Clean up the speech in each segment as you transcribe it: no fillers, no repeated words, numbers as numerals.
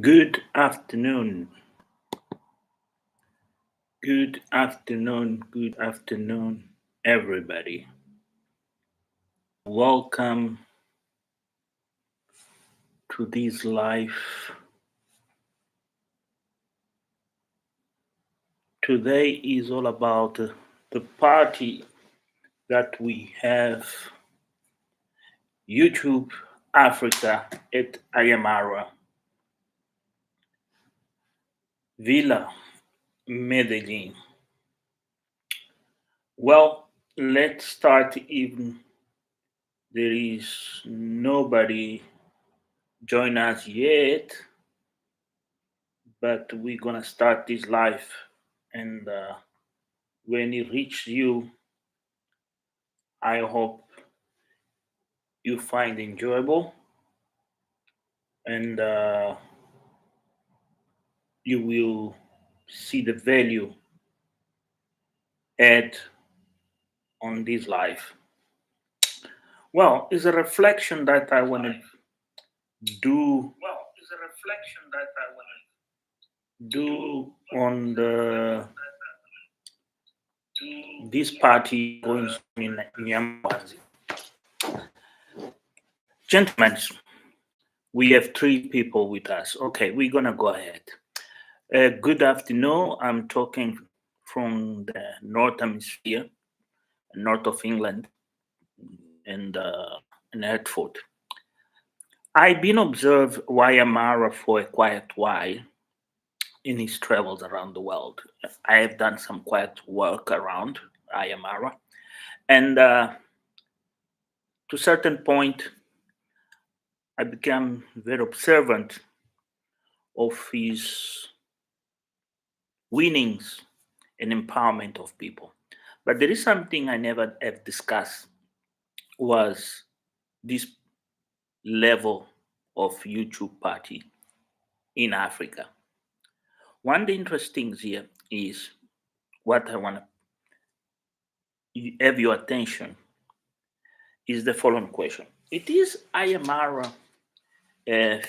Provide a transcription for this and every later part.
Good afternoon. Good afternoon, everybody. Welcome to this live. Today is all about the party that we have YouTube Africa at Ayamara Villa, Medellin. Well, let's start even there is nobody join us yet, but we're gonna start this live and when it reaches you, I hope you find enjoyable and you will see the value add on this life. Well, it's a reflection that I want to do do on the this party going on in Nyamwazi. Gentlemen, we have three people with us. Okay, we're gonna go ahead. Good afternoon. I'm talking from the North Hemisphere, north of England, and in Hertford. I've been observed Wayamara for a quiet while in his travels around the world. I have done some quiet work around Ayamara, and to a certain point, I became very observant of his winnings and empowerment of people. But there is something I never have discussed was this level of YouTube party in Africa. One of the interesting things here is what I want to have your attention is the following question. It is Ayamara a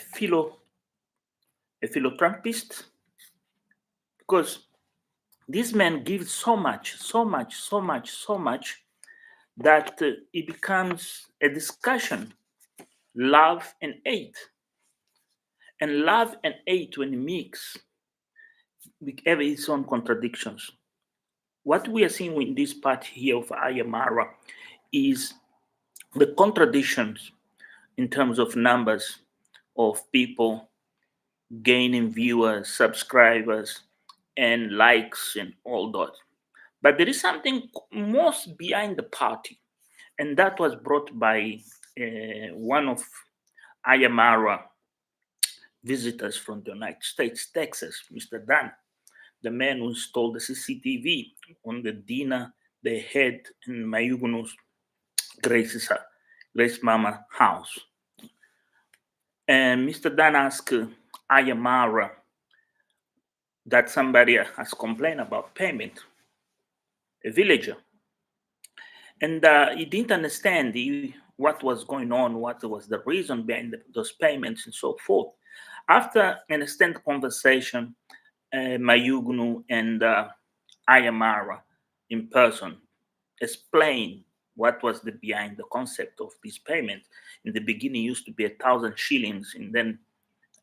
philanthropist? Because this man gives so much, so much that it becomes a discussion, love and hate. And love and hate, when mix, have its own contradictions. What we are seeing in this part here of Ayamara is the contradictions in terms of numbers of people gaining viewers, subscribers, and likes and all that. But there is something most behind the party, and that was brought by one of Ayamara visitors from the United States, Texas, Mr. Dan, the man who installed the CCTV on the dinner they had in Mayugunu's Grace Mama house. And Mr. Dan asked Ayamara that somebody has complained about payment, a villager. And he didn't understand what was going on, what was the reason behind those payments and so forth. After an extended conversation, Mayugnu and Ayamara in person explained what was the behind the concept of this payment. In the beginning, it used to be 1,000 shillings, and then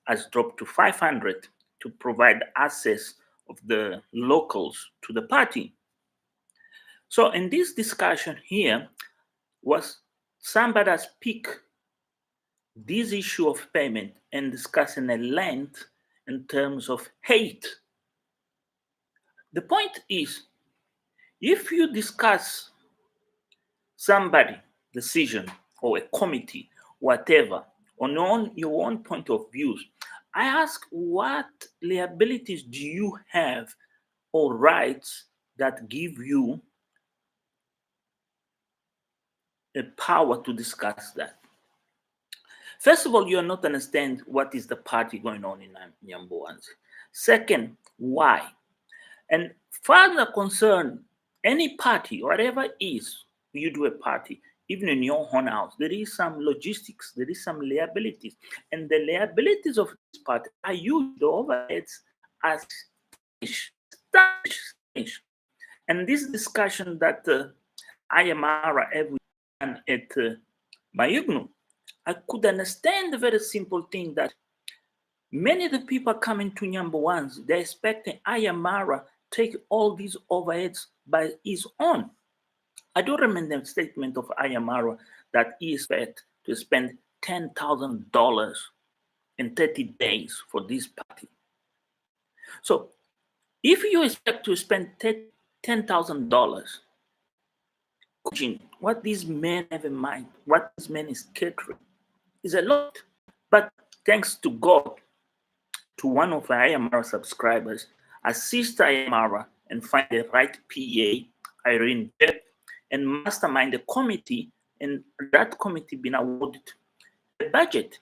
has dropped to 500 to provide access of the locals to the party. So in this discussion here was somebody has picked this issue of payment and discussing a length in terms of hate. The point is, if you discuss somebody decision or a committee, whatever, on your own point of views, I ask what liabilities do you have or rights that give you a power to discuss that? First of all, you are not understand what is the party going on in Nyamboans. Second, why? And further concern, any party, whatever it is, you do a party, even in your own house, there is some logistics, there is some liabilities. And the liabilities of this part are used, the overheads, as established. And this discussion that Ayamara every done at Mayugnu, I could understand the very simple thing that many of the people coming to Nyambawans, they're expecting Ayamara take all these overheads by his own. I do remember the statement of Ayamara that he expect to spend $10,000 in 30 days for this party. So if you expect to spend $10,000, what these men have in mind, what this man is catering, is a lot. But thanks to God, to one of Ayamara subscribers, assist Ayamara and find the right PA, Irene Jep, and mastermind the committee, and that committee been awarded the budget.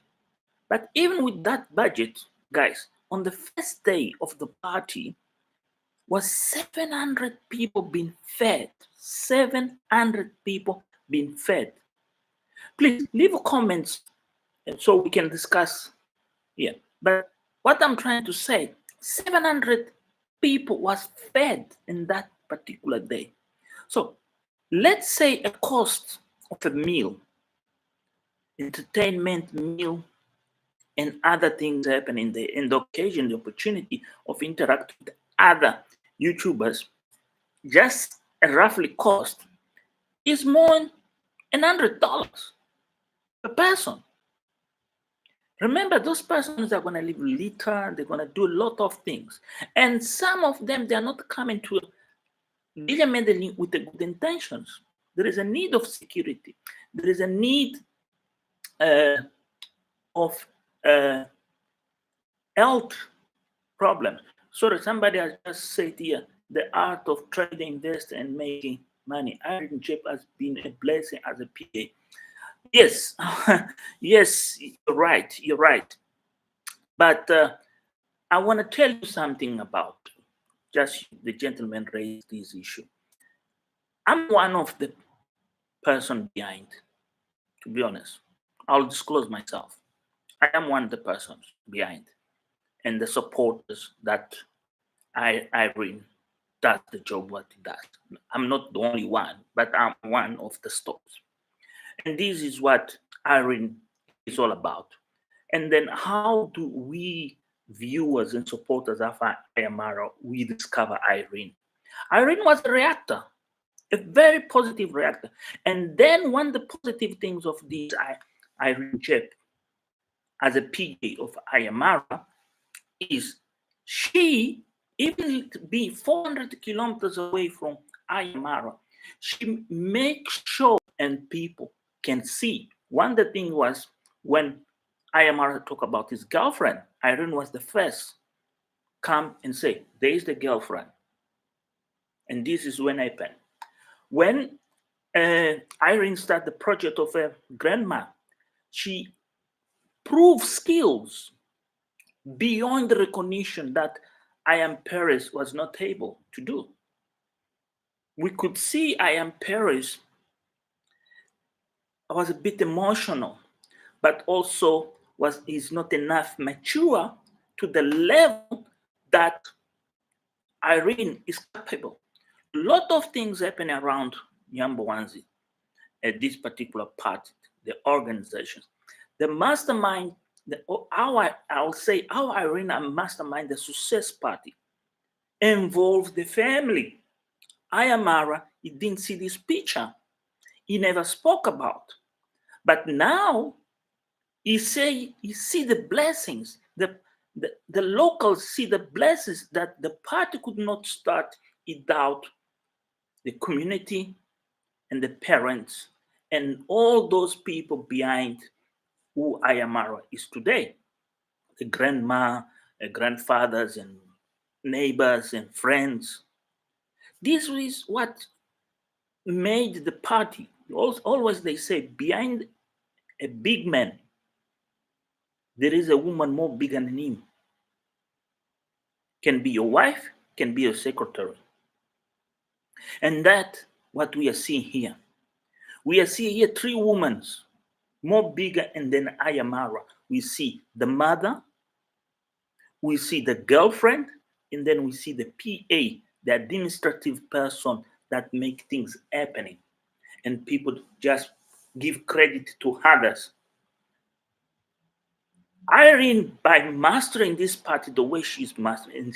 But even with that budget, guys, on the first day of the party, was 700 people being fed. 700 people being fed. Please leave comments so we can discuss here. But what I'm trying to say, 700 people was fed in that particular day. So let's say a cost of a meal, entertainment meal, and other things happen in the occasion, the opportunity of interacting with other YouTubers, just a roughly cost is more than $100 per person. Remember, those persons are going to live litter, they're going to do a lot of things. And some of them, they're not coming to Villa with the good intentions. There is a need of security. There is a need of health problems. Sorry, somebody has just said here, the art of trading, invest, and making money. Iron Chip has been a blessing as a PA. Yes, yes, you're right. But I want to tell you something about just the gentleman raised this issue. I'm one of the person behind, to be honest. I'll disclose myself. I am one of the persons behind and the supporters that Irene does the job what he does. I'm not the only one, but I'm one of the stops. And this is what Irene is all about. And then how do we viewers and supporters of Ayamara, we discover Irene? Irene was a reactor, a very positive reactor. And then one of the positive things of this Irene Jep as a PA of Ayamara is she, even be 400 kilometers away from Ayamara, she makes sure and people can see. One of the things was when Ayamara talked about his girlfriend, Irene was the first come and say, there is the girlfriend. And this is when happened. When Irene started the project of her grandma, she proved skills beyond the recognition that I Am Paris was not able to do. We could see I Am Paris was a bit emotional, but also is not enough mature to the level that Irene is capable. A lot of things happen around Nyambowanzi at this particular part, the organizations. The mastermind, I'll say how Irene mastermind the success party involves the family. Ayamara, he didn't see this picture. He never spoke about. But now he see the blessings. The locals see the blessings that the party could not start without the community and the parents and all those people behind who Ayamara is today. The grandma, the grandfathers and neighbors and friends. This is what made the party. Always they say, behind a big man, there is a woman more bigger than him. Can be your wife, can be your secretary. And that what we are seeing here. We see here three women, more bigger, and then Ayamara. We see the mother, we see the girlfriend, and then we see the PA, the administrative person that make things happening. And people just give credit to others. Irene, by mastering this party the way she's mastering, and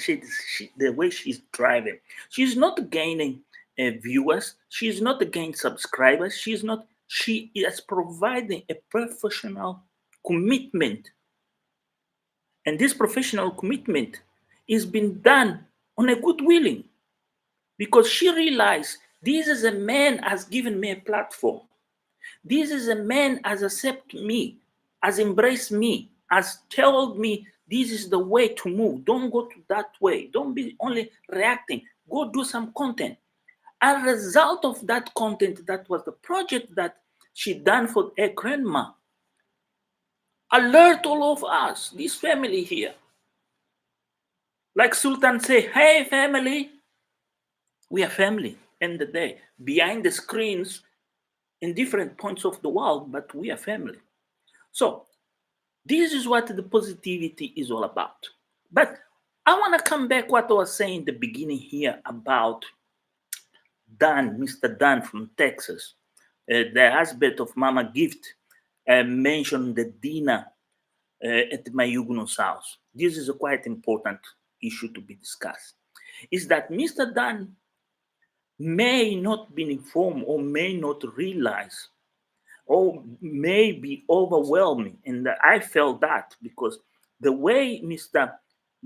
the way she's driving, she's not gaining viewers, she's not gaining subscribers, she is providing a professional commitment. And this professional commitment is being done on a good willing, because she realized this is a man has given me a platform. This is a man has accepted me, has embraced me, has told me this is the way to move. Don't go to that way. Don't be only reacting. Go do some content. As a result of that content, that was the project that she done for her grandma. Alert all of us, this family here. Like Sultan say, hey family, we are family. End of the day, behind the screens in different points of the world, but we are family. So this is what the positivity is all about. But I want to come back what I was saying in the beginning here about Dan, Mr. Dan from Texas. The husband of Mama Gift mentioned the dinner at my Huguenot's house. This is a quite important issue to be discussed. Is that Mr. Dan may not be informed or may not realize or may be overwhelming. And I felt that because the way Mr.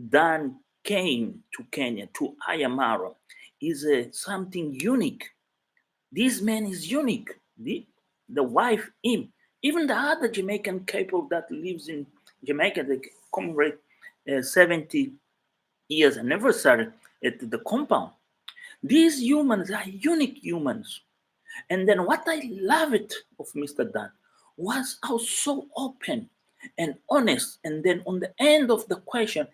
Dan came to Kenya, to Ayamara, is something unique. This man is unique. The wife, him, even the other Jamaican couple that lives in Jamaica, they commemorate 70 years anniversary at the compound. These humans are unique humans. And then what I love it of Mr. Dan was how so open and honest. And then on the end of the question,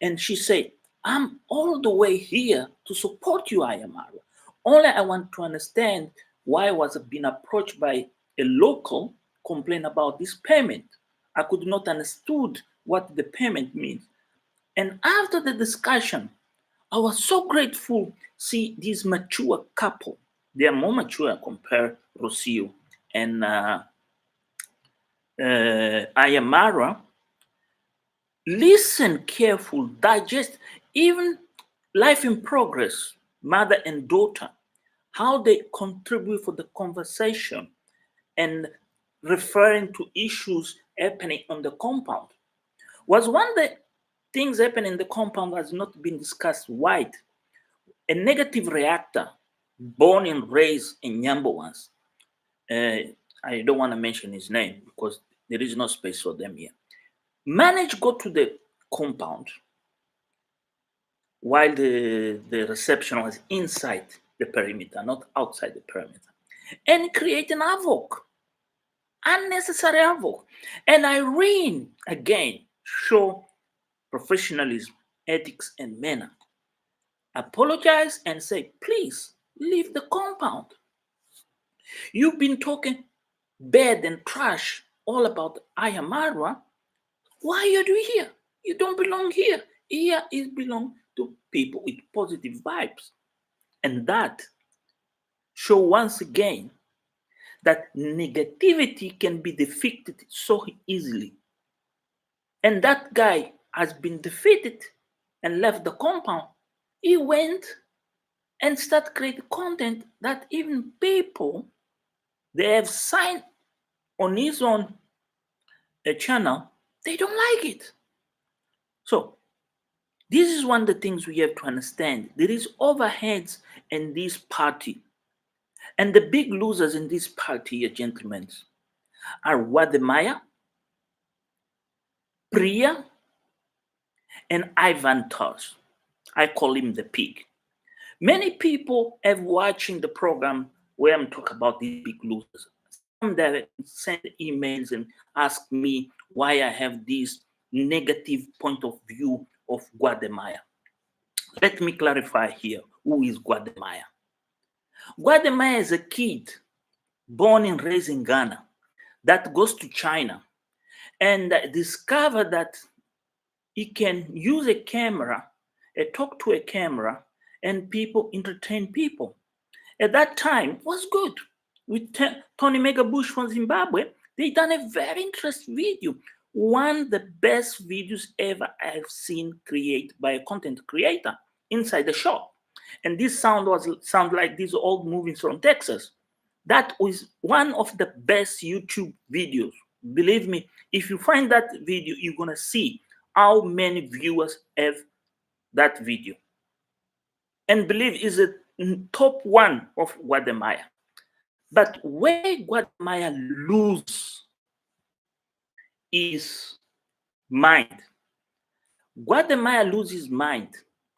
and she said, I'm all the way here to support you, Ayamara. Only I want to understand why I was being approached by a local complaint about this payment. I could not understood what the payment means. And after the discussion, I was so grateful see this mature couple. They are more mature compared Rocio and Ayamara. Listen careful, digest, even life in progress, mother and daughter, how they contribute for the conversation and referring to issues happening on the compound. Was one of the things happening in the compound has not been discussed wide. A negative reactor born and raised in Nyambawans. I don't want to mention his name because there is no space for them here. Managed go to the compound while the reception was inside the perimeter, not outside the perimeter, and create an havoc, unnecessary havoc. And Irene again show professionalism, ethics, and manner. Apologize and say, please leave the compound. You've been talking bad and trash all about Ayamara. Why are you here? You don't belong here. Here is belong to people with positive vibes. And that show once again that negativity can be defeated so easily. And that guy has been defeated and left the compound. He went and started creating content that even people they have signed on his own channel, they don't like it. So this is one of the things we have to understand. There is overheads in this party. And the big losers in this party, gentlemen, are Wademaya, Priya, and Ivan Tosh. I call him the pig. Many people have watching the program where I'm talking about these big losers. Some that send emails and ask me why I have this negative point of view of Guatemala. Let me clarify here who is Guatemala. Guatemala is a kid born and raised in Ghana, that goes to China and discover that he can use a camera, talk to a camera, and people entertain people. At that time, it was good. With Tony Megabush from Zimbabwe, they done a very interesting video. One of the best videos ever I've seen created by a content creator inside the shop. And this sound like these old movies from Texas. That was one of the best YouTube videos. Believe me, if you find that video, you're gonna see how many viewers have that video. And believe is a top one of Guatemala. But where Guatemala lose his mind, Guatemala loses mind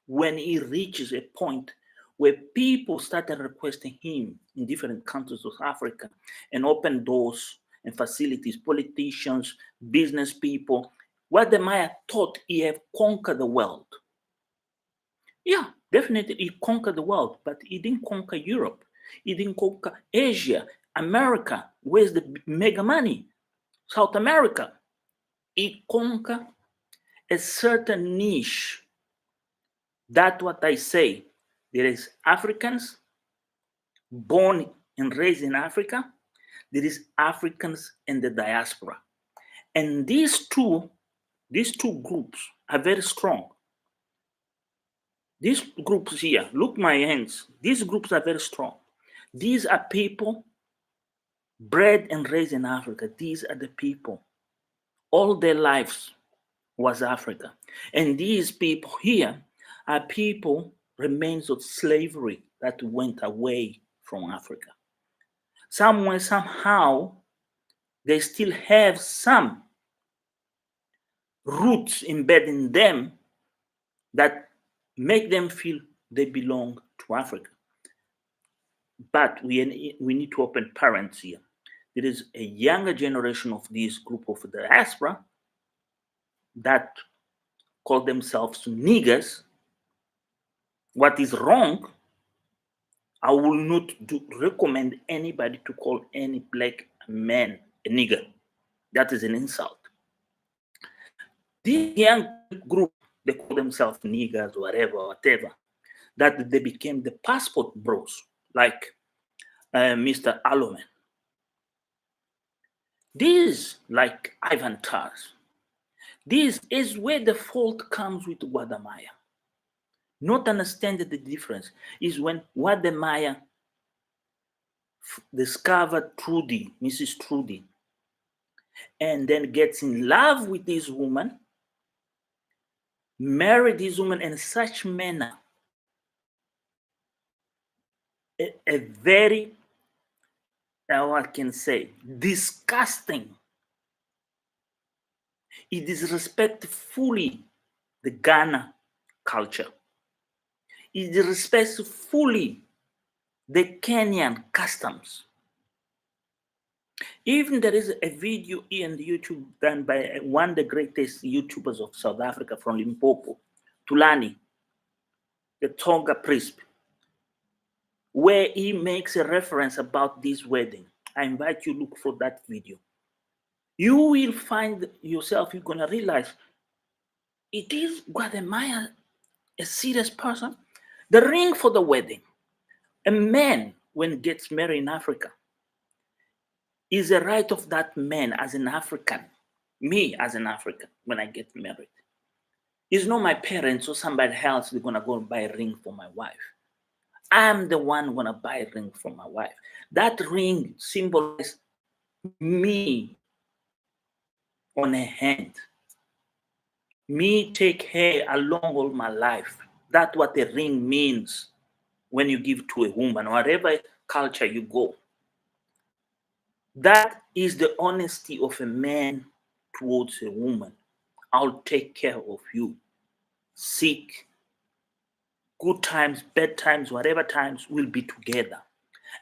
when he reaches a point where people started requesting him in different countries of Africa and open doors and facilities, politicians, business people. Guatemala thought he had conquered the world. Yeah, definitely he conquered the world, but he didn't conquer Europe. He didn't conquer Asia, America. Where's the mega money? South America. He conquered a certain niche. That's what I say. There is Africans born and raised in Africa. There is Africans in the diaspora. And these two groups are very strong. These groups here, look my hands. These groups are very strong. These are people bred and raised in Africa. These are the people. All their lives was Africa. And these people here are people remains of slavery that went away from Africa. Somewhere, somehow, they still have some roots embedded in them that make them feel they belong to Africa. But we need to open parents here. There is a younger generation of this group of diaspora that call themselves niggers. What is wrong, I will not recommend anybody to call any black man a nigger. That is an insult. This young group, they call themselves niggers, whatever, that they became the passport bros, like Mr. Alloman. This, like Ivan Tars, this is where the fault comes with Guatemala. Not understanding the difference is when Guatemala discovered Trudy, Mrs. Trudy, and then gets in love with this woman, married this woman in such manner, a very, how I can say, disgusting. It disrespects fully the Ghana culture. It disrespects fully the Kenyan customs. Even there is a video here on the YouTube done by one of the greatest YouTubers of South Africa from Limpopo, Tulani, the Tonga priest, where he makes a reference about this wedding. I invite you to look for that video. You will find yourself, you're going to realize, it is Guatemala a serious person? The ring for the wedding. A man, when he gets married in Africa, is a right of that man as an African, me as an African, when I get married. It's not my parents or somebody else who's gonna go and buy a ring for my wife. I'm the one gonna buy a ring for my wife. That ring symbolizes me on a hand. Me take her along all my life. That's what a ring means when you give to a woman, whatever culture you go. That is the honesty of a man towards a woman. I'll take care of you. Sick, good times, bad times, whatever times, we'll be together.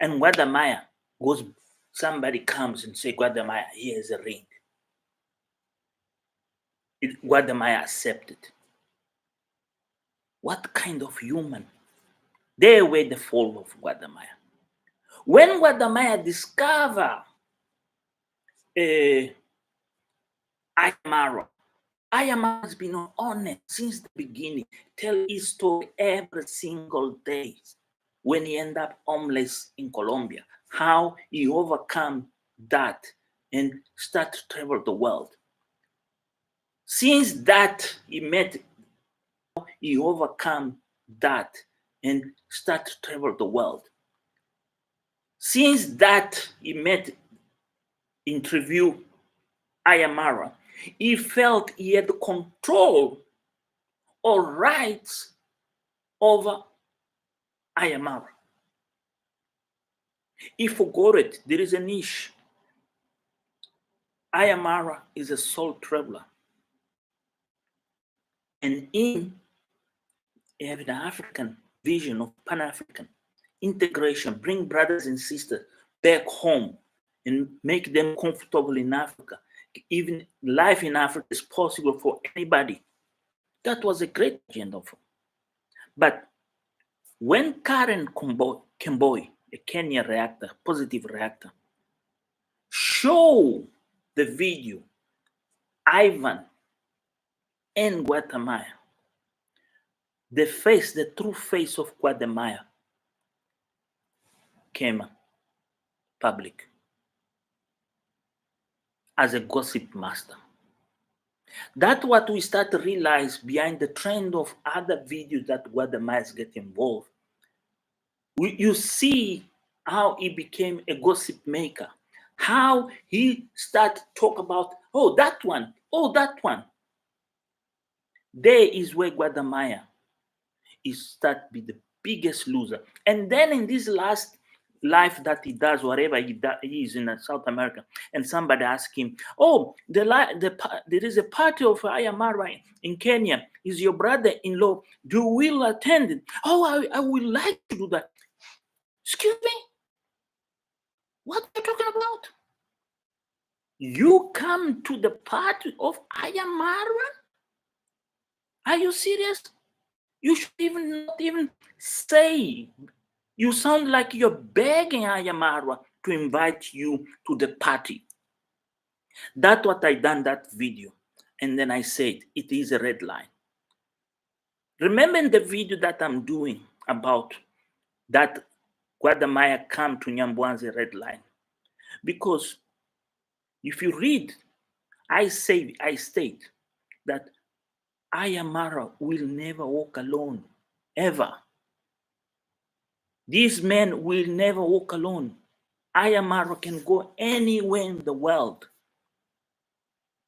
And Guatemala goes, somebody comes and say, Guatemala, here's a ring. Guatemala accepted. What kind of human? They were the fall of Guatemala. When Guadamaya discovered Ayamara, Ayamara has been honest since the beginning, tell his story every single day. When he ended up homeless in Colombia, how he overcome that and start to travel the world. Since that he overcome that and start to travel the world. Since that he interview Ayamara, he felt he had control or rights over Ayamara. He forgot it. There is a niche. Ayamara is a soul traveler. And in having an African vision of Pan-African integration, bring brothers and sisters back home and make them comfortable in Africa. Even life in Africa is possible for anybody. That was a great agenda for. But when Karen Kemboi, a Kenya reactor, positive reactor, show the video, Ivan and Guatemala, the true face of Guatemala came public as a gossip master. That's what we start to realize behind the trend of other videos that Guatemalans get involved. You see how he became a gossip maker, how he started to talk about, oh, that one, oh, that one. There is where Guatemala is start to be the biggest loser. And then in this last life that he does, wherever he is in South America, and somebody asks him, oh, there is a party of Ayamara in Kenya. Is your brother-in-law? You will attend it? Oh, I would like to do that. Excuse me? What are you talking about? You come to the party of Ayamara? Are you serious? You should not even say. You sound like you're begging Ayamara to invite you to the party. That's what I done that video. And then I said, it is a red line. Remember in the video that I'm doing about that Guatemala come to Nyambwanze red line. Because if you read, I state that Ayamara will never walk alone, ever. These men will never walk alone. Ayamara can go anywhere in the world.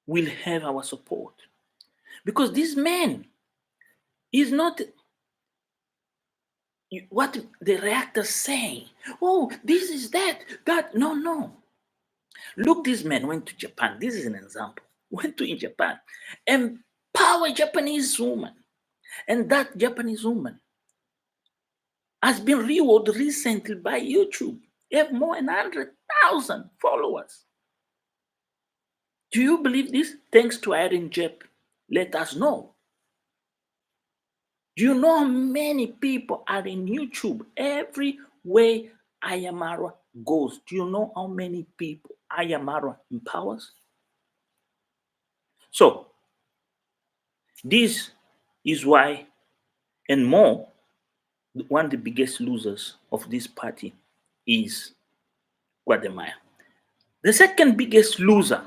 Will have our support. Because this man is not what the reactors saying. Oh, this is that. No. Look, this man went to Japan. This is an example. Went to Japan. Empower Japanese woman. And that Japanese woman has been rewarded recently by YouTube. They have more than 100,000 followers. Do you believe this? Thanks to Irene Jep. Let us know. Do you know how many people are in YouTube? Every way Ayamara goes, do you know how many people Ayamara empowers? So, this is why, and more, one of the biggest losers of this party is Guatemala. The second biggest loser,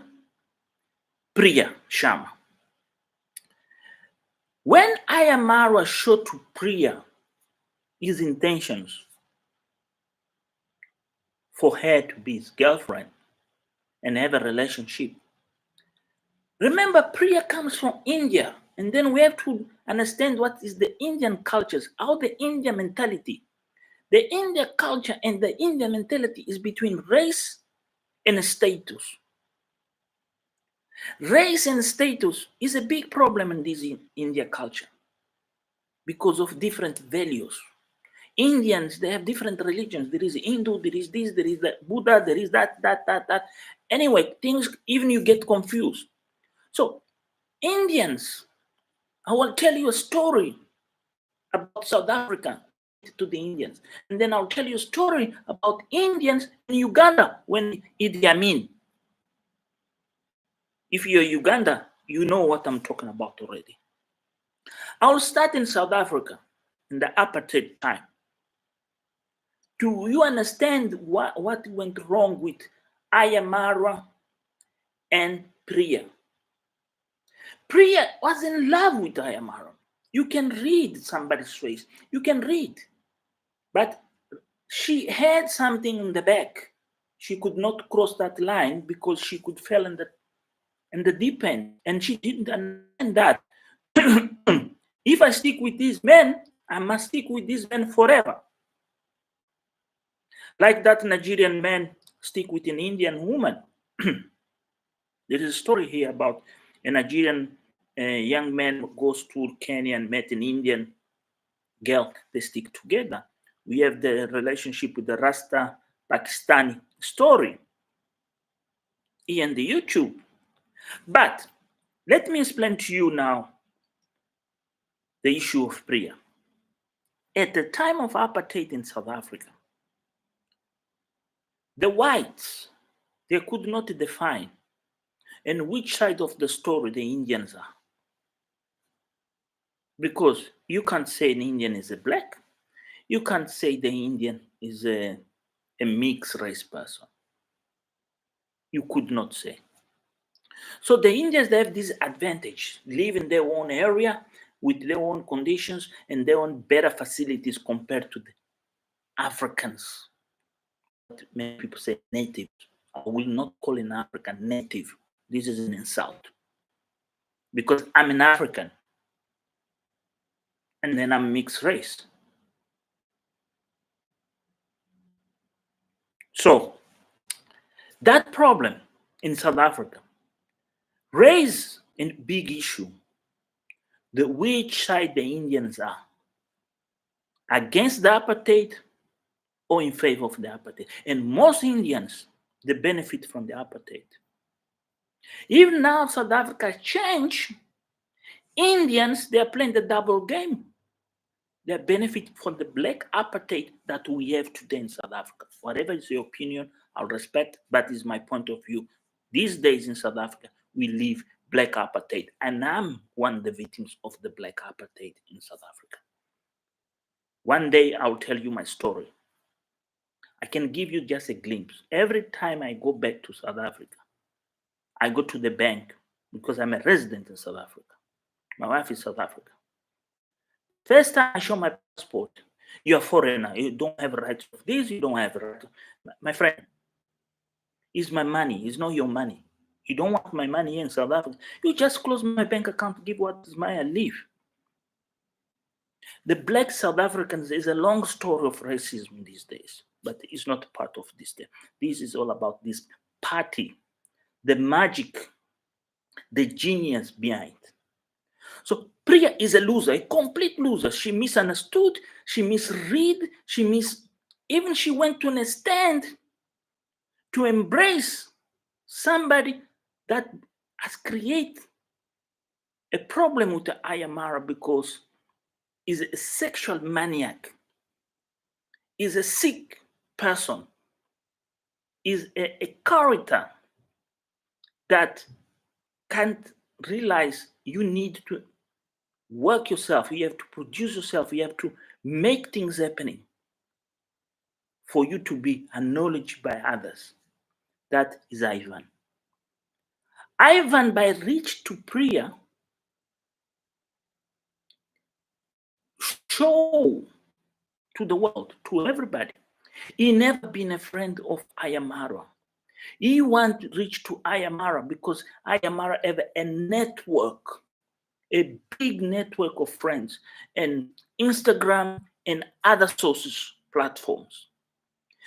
Priya Sharma. When Ayamara showed to Priya his intentions for her to be his girlfriend and have a relationship, remember Priya comes from India, and then we have to understand what is the Indian cultures, how the Indian mentality. The Indian culture and the Indian mentality is between race and status. Race and status is a big problem in this India culture because of different values. Indians, they have different religions. There is Hindu, there is this, there is that Buddha, there is that. Anyway, things, even you get confused. So, Indians, I will tell you a story about South Africa. to the Indians. And then I'll tell you a story about Indians in Uganda when Idi Amin. If you're Uganda, you know what I'm talking about already. I'll start in South Africa in the apartheid time. Do you understand what went wrong with Ayamara and Priya? Priya was in love with Ayamara. You can read somebody's face. You can read. But she had something in the back. She could not cross that line because she could fall in the deep end. And she didn't understand that. If I stick with these men, I must stick with these men forever. Like that Nigerian man stick with an Indian woman. There is a story here about a Nigerian young man goes to Kenya and met an Indian girl. They stick together. We have the relationship with the Rasta Pakistani story here on the YouTube. But let me explain to you now the issue of prayer. At the time of apartheid in South Africa, the whites, they could not define in which side of the story the Indians are. Because you can't say an Indian is a black, you can't say the Indian is a mixed race person. You could not say. So the Indians, they have this advantage, live in their own area with their own conditions and their own better facilities compared to the Africans. Many people say native. I will not call an African native. This is an insult. Because I'm an African. And then I'm mixed race. So that problem in South Africa raised a big issue. The which side the Indians are. Against the apartheid or in favor of the apartheid. And most Indians, they benefit from the apartheid. Even now South Africa changed, Indians, they are playing the double game. They benefit from the black apartheid that we have today in South Africa. Whatever is your opinion, I'll respect, but is my point of view. These days in South Africa, we live black apartheid, and I'm one of the victims of the black apartheid in South Africa. One day I'll tell you my story. I can give you just a glimpse. Every time I go back to South Africa, I go to the bank because I'm a resident in South Africa. My wife is South Africa. First time I show my passport, you're a foreigner. You don't have a right to this. You don't have a right to... My friend, it's my money. It's not your money. You don't want my money here in South Africa. You just close my bank account, give what is mine, and leave. The black South Africans is a long story of racism these days, but it's not part of this day. This is all about this party, the magic, the genius behind. So Priya is a loser, a complete loser. She misunderstood, she misread, even she went to an stand to embrace somebody that has created a problem with the Ayamara because is a sexual maniac, is a sick person, is a character that can't realize you need to work yourself, you have to produce yourself, you have to make things happening for you to be acknowledged by others. That is Ivan. Ivan, by reach to Priya, show to the world, to everybody, he never been a friend of Ayamara. He want to reach to Ayamara because Ayamara have a network, a big network of friends, and Instagram and other sources, platforms.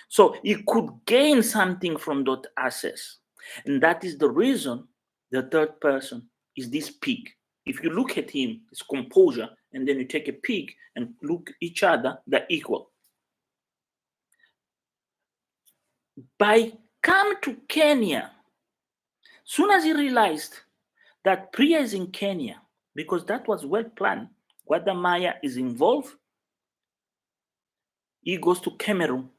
So he could gain something from that access. And that is the reason the third person is this pig. If you look at him, his composure, and then you take a pig and look each other, they're equal. By come to Kenya, soon as he realized that Priya is in Kenya, because that was well planned, Guadamaya is involved, He goes to Cameroon.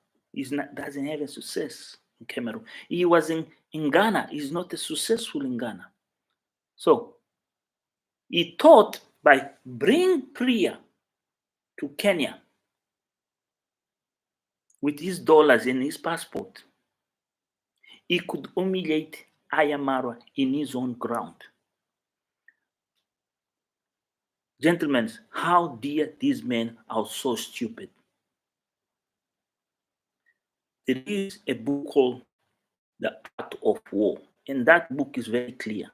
Doesn't have a success in Cameroon. He was in Ghana. He's not a successful in Ghana. So he thought by bringing Priya to Kenya with his dollars and his passport, he could humiliate Ayamara in his own ground. Gentlemen, how dare these men are so stupid? There is a book called The Art of War, and that book is very clear.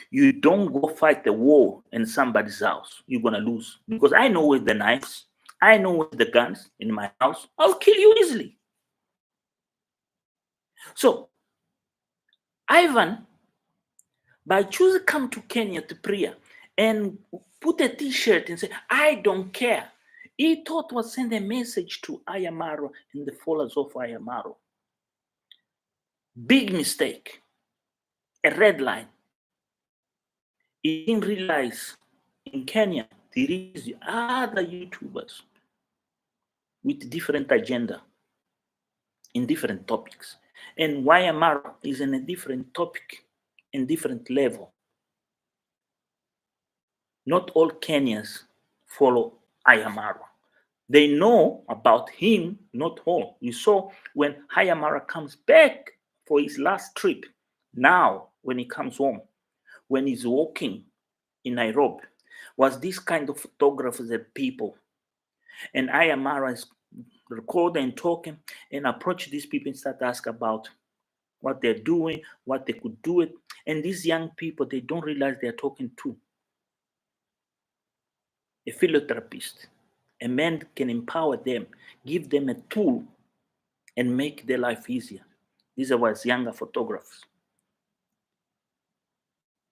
You don't go fight the war in somebody's house. You're gonna lose. Because I know with the knives, I know with the guns in my house, I'll kill you easily. So Ivan, by choosing to come to Kenya to Priya and put a t-shirt and say, I don't care, he thought was send a message to Ayamaro and the followers of Ayamaro. Big mistake. A red line. He didn't realize in Kenya there is other YouTubers with different agenda in different topics. And Ayamaro is in a different topic and different level. Not all Kenyans follow Ayamaro. They know about him, not all. You saw when Ayamaro comes back for his last trip, now when he comes home, when he's walking in Nairobi, was this kind of photographers and people. And Ayamaro is recording and talking and approach these people and start ask about what they're doing, what they could do it. And these young people, they don't realize they're talking to a philotherapist. A man can empower them, give them a tool, and make their life easier. These are what's younger photographers.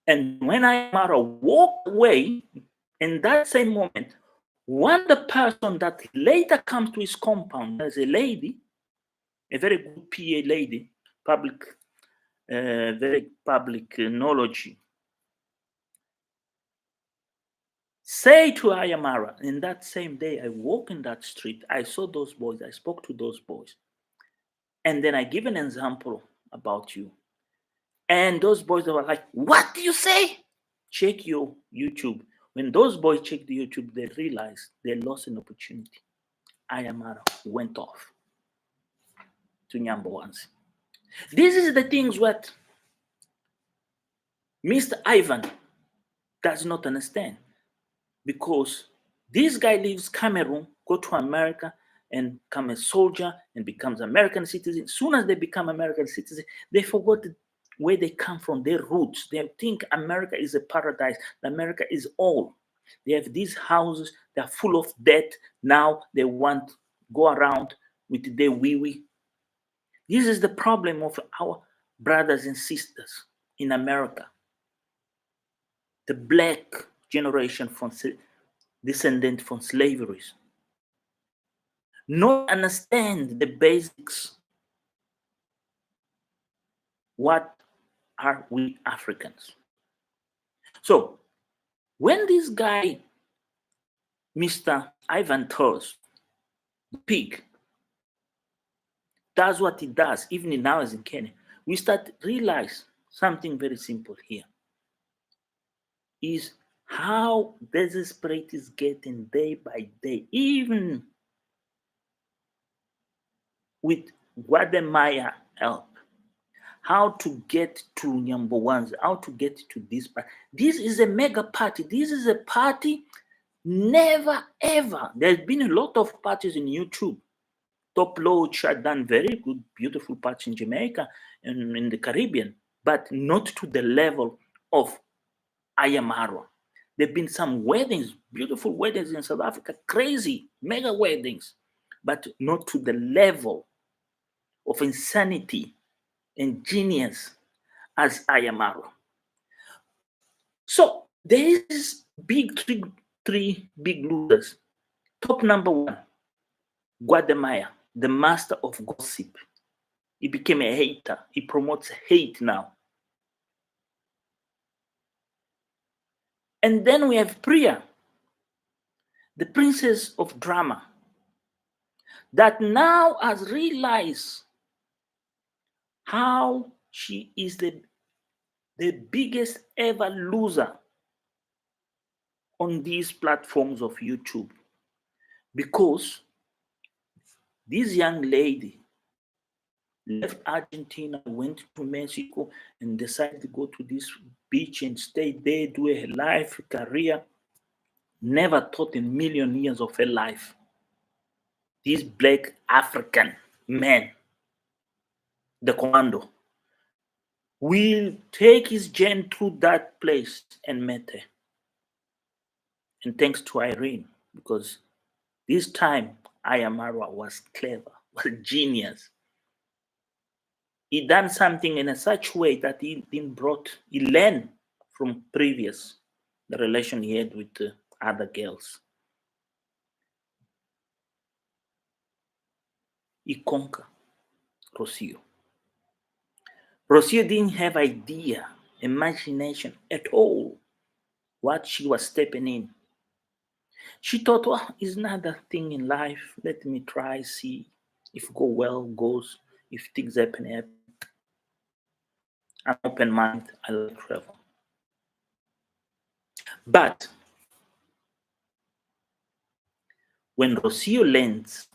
And when Ayamaro walked away, in that same moment, one the person that later comes to his compound as a lady, a very good PA lady, very public knowledge, say to Ayamaro, in that same day, I walk in that street, I saw those boys, I spoke to those boys, and then I give an example about you. And those boys were like, what do you say? Check your YouTube. When those boys check the YouTube, they realize they lost an opportunity. Ayamaro went off to Nyambowansi. This is the things what Mr. Ivan does not understand, because this guy leaves Cameroon, go to America and become a soldier and becomes American citizen. As soon as they become American citizen, they forgot where they come from, their roots. They think America is a paradise. America is all. They have these houses, they're full of debt. Now they want go around with their wee-wee. This is the problem of our brothers and sisters in America. The black generation from descendant from slavery. Not understand the basics. What are we Africans? So when this guy, Mr. Ivan Tours, the pig, does what he does, even now as in Kenya, we start realize something very simple here. Is how desperate is getting day by day, even with Guatemala help. How to get to Nyambowanzi, how to get to this party. This is a mega party. This is a party never ever. There's been a lot of parties in YouTube. Top Lodge had done very good, beautiful parties in Jamaica and in the Caribbean, but not to the level of Ayamaro. There have been some weddings, beautiful weddings in South Africa, crazy, mega weddings, but not to the level of insanity and genius as Ayamaro. So there is three big losers. Top number one, Guatemala, the master of gossip. He became a hater. He promotes hate now. And then we have Priya, the princess of drama. that now has realized how she is the biggest ever loser on these platforms of YouTube, because this young lady left Argentina, went to Mexico, and decided to go to this beach and stay there, do a life, career. Never thought in million years of her life this black African man, the commando, will take his journey through that place and met her. And thanks to Irene, because this time Ayamara was clever, was genius. He done something in a such way that he learned from previous the relation he had with other girls. He conquered Rocio. Rocio didn't have idea, imagination at all what she was stepping in. She thought, well, it's another thing in life. Let me try, see if go well, goes. If things happen. I'm open mind. I like travel. But when Rocio lands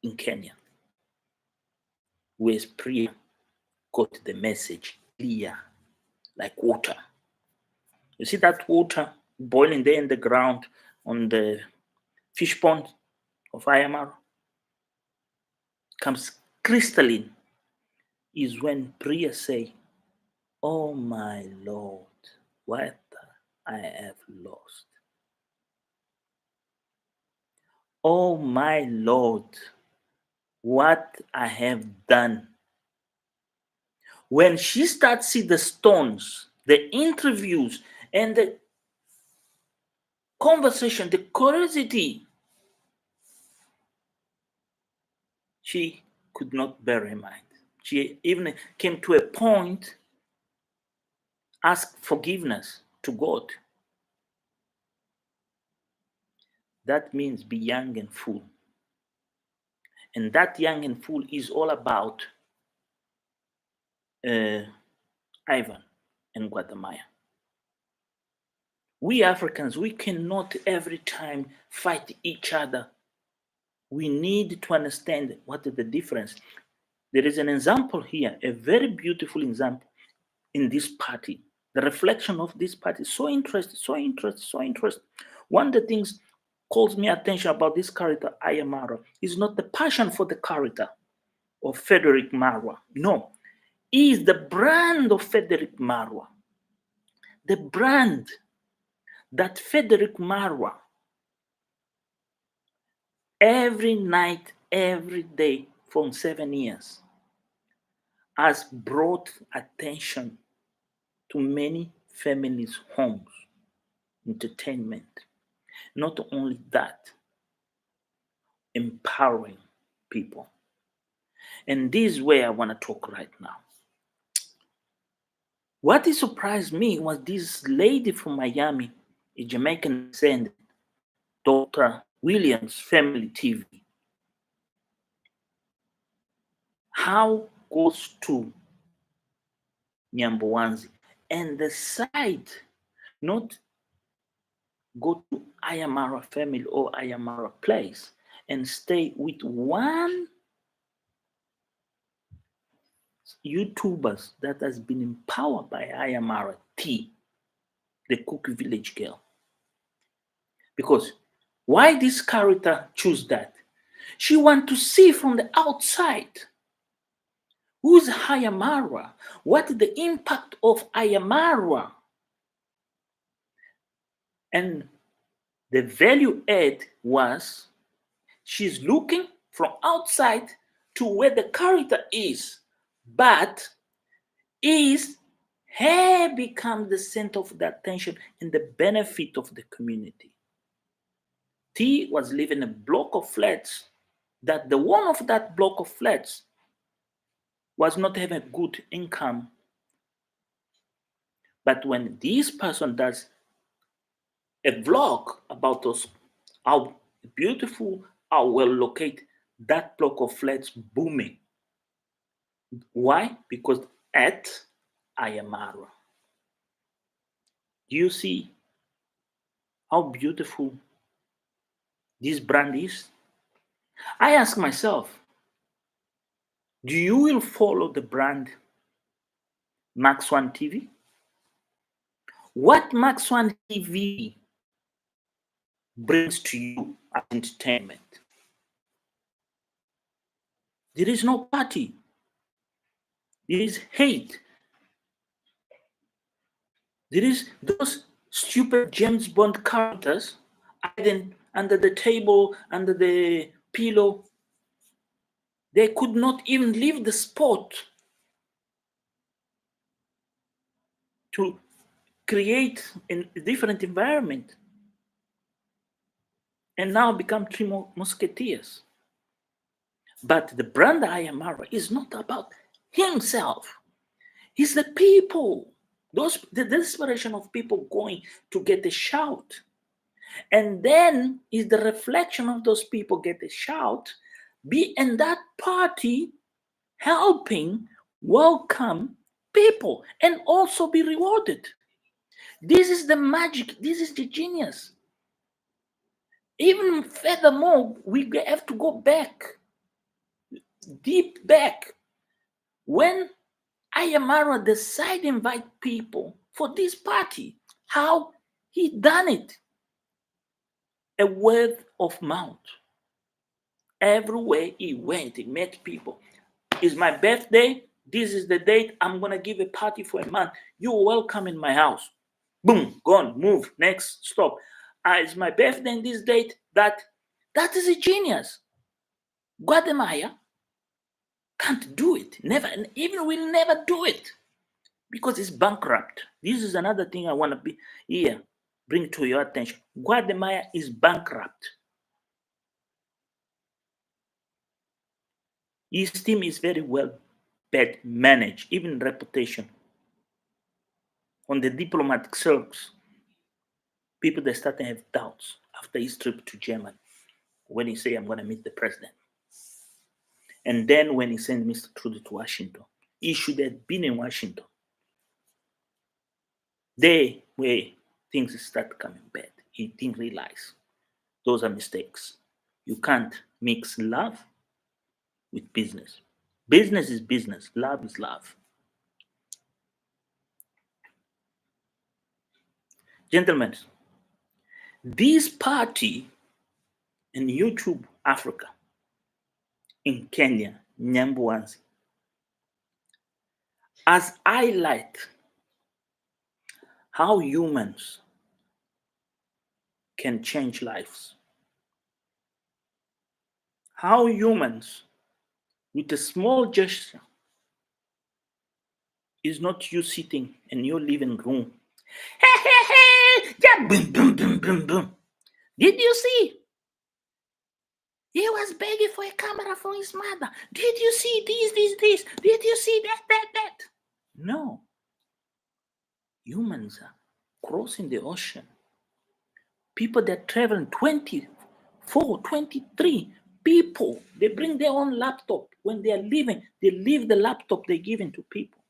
in Kenya, where Priya got the message clear like water. You see that water boiling there in the ground on the fish pond of Ayamar comes crystalline, is when Priya say, oh my Lord, what I have lost. Oh my Lord, what I have done. When she starts see the stones, the interviews, and the conversation, the curiosity, she could not bear in mind. She even came to a point, ask forgiveness to God. That means be young and full. And that young and full is all about Ivan and Guatemala. We Africans, we cannot every time fight each other. We need to understand what is the difference. There is an example here, a very beautiful example in this party. The reflection of this party is so interesting, so interesting, so interesting. One of the things calls me attention about this character, Ayamara, is not the passion for the character of Frederick Marwa. No, he is the brand of Frederick Marwa. The brand that Frederick Marwa, every night, every day, from 7 years, has brought attention to many families' homes, entertainment. Not only that, empowering people. And this is where I want to talk right now. What surprised me was this lady from Miami, a Jamaican descendant, Dr. Williams Family TV. How goes to Nyambuanzi and decide not go to Ayamara family or Ayamara place and stay with one YouTubers that has been empowered by Ayamara T, the Cookie Village girl. Because why this character choose that? She want to see from the outside who's Ayamara, what is the impact of Ayamara, and the value add was she's looking from outside to where the character is, but is her become the center of the attention and the benefit of the community. T was living in a block of flats that the one of that block of flats was not having a good income. But when this person does a vlog about us, how beautiful, how well located, that block of flats booming. Why? Because at Ayamara. Do you see how beautiful this brand is? I ask myself, do you will follow the brand Max One TV? What Max One TV brings to you as entertainment? There is no party. There is hate. There is those stupid James Bond characters hiding under the table, under the pillow. They could not even leave the spot to create a different environment and now become three musketeers. But the brand Ayamara is not about himself. It's the people. The desperation of people going to get a shout. And then is the reflection of those people get a shout, be in that party helping welcome people and also be rewarded. This is the magic, this is the genius. Even furthermore, we have to go back, deep back. When Ayamara decided to invite people for this party, how he done it? A word of mouth. Everywhere he went, he met people. It's my birthday. This is the date. I'm going to give a party for a month. You're welcome in my house. Boom, gone, move, next, stop. It's my birthday and this date. That is a genius. Guatemala can't do it. Never, and even will never do it because it's bankrupt. This is another thing I want to be here, bring to your attention. Guatemala is bankrupt. His team is very well managed, even reputation. On the diplomatic circles, people that start to have doubts after his trip to Germany, when he say, I'm going to meet the president. And then when he sent Mr. Trudeau to Washington, he should have been in Washington. There where things start coming bad. He didn't realize those are mistakes. You can't mix love with business. Business is business. Love is love. Gentlemen, this party in YouTube Africa, in Kenya, Nyambuanzi, has highlight how humans can change lives. How humans, with a small gesture, is not you sitting in your living room. Hey, hey, hey! Yeah, boom, boom, boom, boom, boom. Did you see? He was begging for a camera for his mother. Did you see this? Did you see that? No. Humans are crossing the ocean. People that travel 24, 23 people, they bring their own laptop. When they are leaving, they leave the laptop they're giving to people.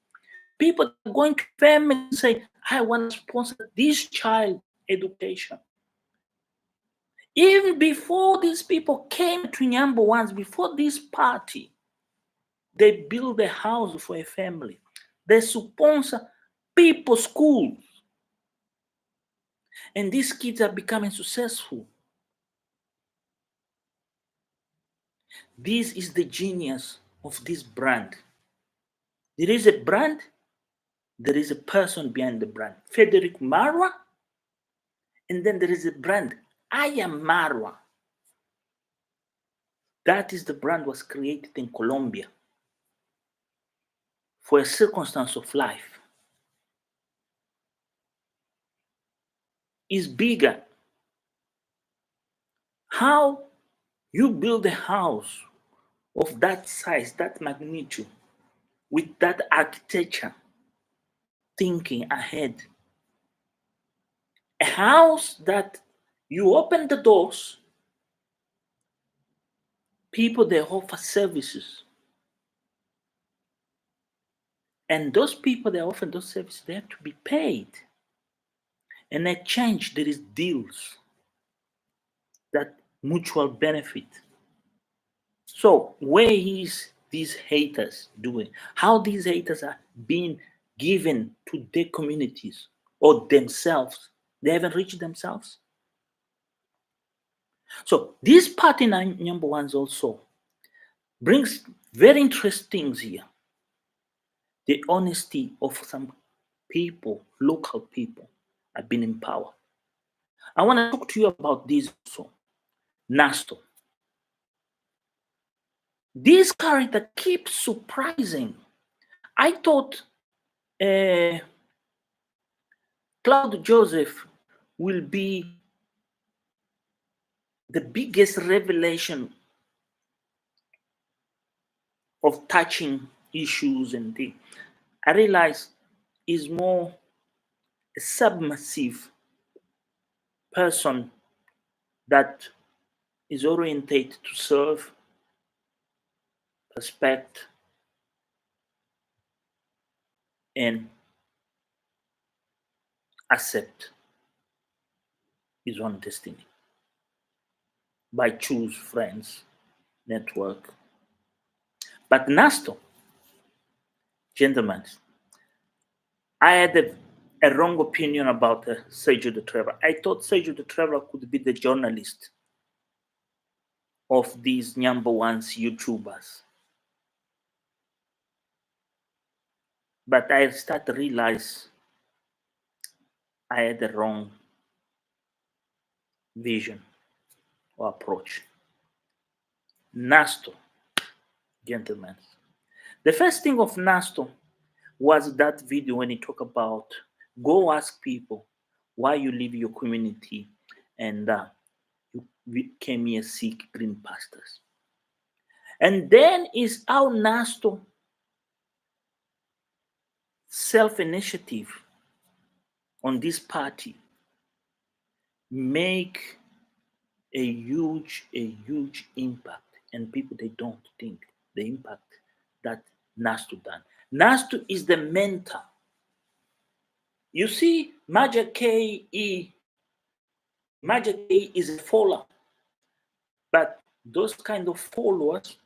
People are going to family and say, I want to sponsor this child education. Even before these people came to Nyambo once, before this party, they build a house for a family. They sponsor people schools. And these kids are becoming successful. This is the genius of this brand. There is a brand, there is a person behind the brand. Frederick Marwa, and then there is a brand. I am Marwa. That is the brand was created in Colombia for a circumstance of life. Is bigger. How you build a house of that size, that magnitude, with that architecture, thinking ahead. A house that you open the doors people they offer services, and those people they offer those services they have to be paid. In exchange, there is deals that mutual benefit. So where is these haters doing? How these haters are being given to their communities or themselves? They haven't reached themselves. So this party number ones also brings very interesting things here. The honesty of some people, local people, have been in power. I want to talk to you about this also. Nasto. This character keeps surprising. I thought Claude Joseph will be the biggest revelation of touching issues and things. I realize he's more a submissive person that is oriented to serve, respect, and accept his own destiny by choose friends, network. But Nasto, gentlemen, I had a wrong opinion about Sergio the Traveler. I thought Sergio the Traveler could be the journalist of these number ones YouTubers. But I start to realize I had the wrong vision or approach. Nasto, gentlemen. The first thing of Nasto was that video when he talked about go ask people why you leave your community and you came here seek green pastures. And then is how Nasto self-initiative on this party make a huge impact, and people they don't think the impact that Nasto done. Nasto is the mentor. You see, Major K is a follower, but those kind of followers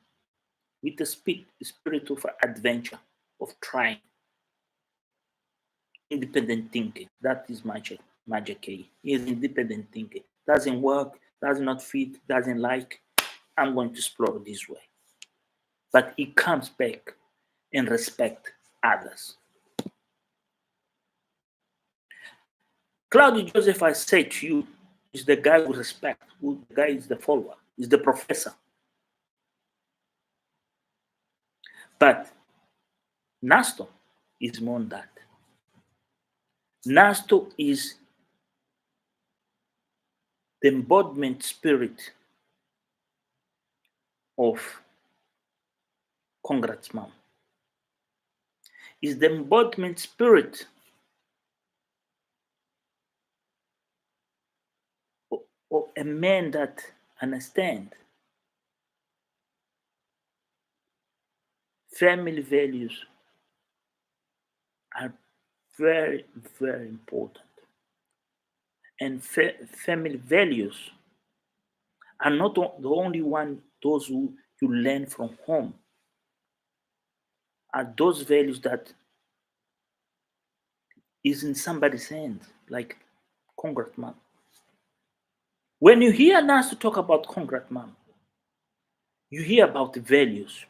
with the spirit of adventure, of trying, independent thinking. That is Major K. He is independent thinking. Doesn't work, does not fit, doesn't like. I'm going to explore this way. But he comes back and respect others. Claudio Joseph, I say to you, is the guy with respect. Who the guy is the follower, is the professor. But Nasto is more than that. Nasto is the embodiment spirit of congressman. Is the embodiment spirit of a man that understands family values are very, very important. And family values are not the only one, those who you learn from home, are those values that is in somebody's hands, like congressman. When you hear us talk about congressman, you hear about the values,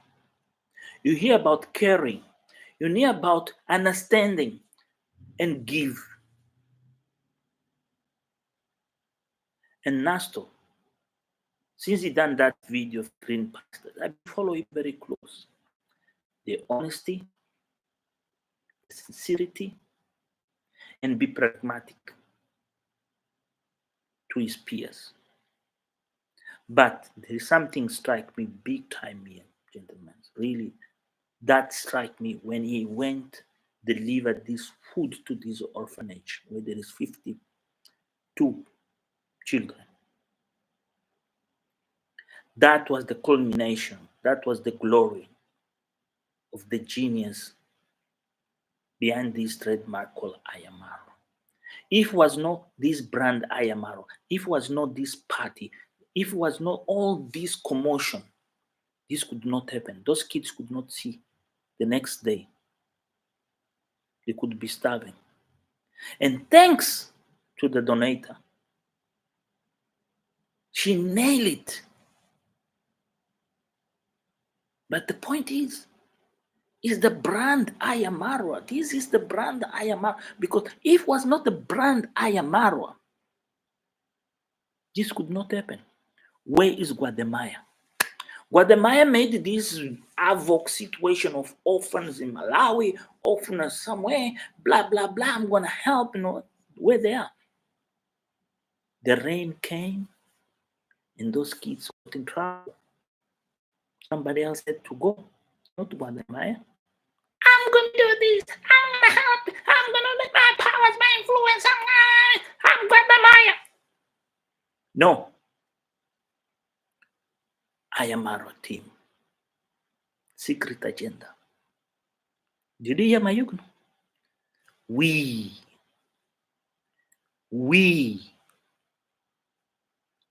you hear about caring, you hear about understanding and give. And Nasto, since he done that video of Green Pastors, I follow it very close. The honesty, the sincerity, and be pragmatic to his peers. But there is something strike me big time here, gentlemen. Really, that strike me when he went delivered this food to this orphanage where there is 52 children. That was the culmination. That was the glory of the genius behind this trademark called Ayamaro. If it was not this brand Ayamaro, if it was not this party, if it was not all this commotion, this could not happen. Those kids could not see the next day. They could be starving. And thanks to the donator, she nailed it. But the point is the brand Ayamaro. This is the brand Ayamaro. Because if it was not the brand Ayamaro, this could not happen. Where is Guatemala? Guatemala made this havoc situation of orphans in Malawi, orphans somewhere, blah, blah, blah. I'm going to help, where they are. The rain came and those kids got in trouble. Somebody else had to go, not Guatemala. I'm going to do this. I'm going to help. I'm going to let my powers, my influence. I'm Guatemala. No. Ayamaro team. Secret agenda. Did you hear my yugno? We,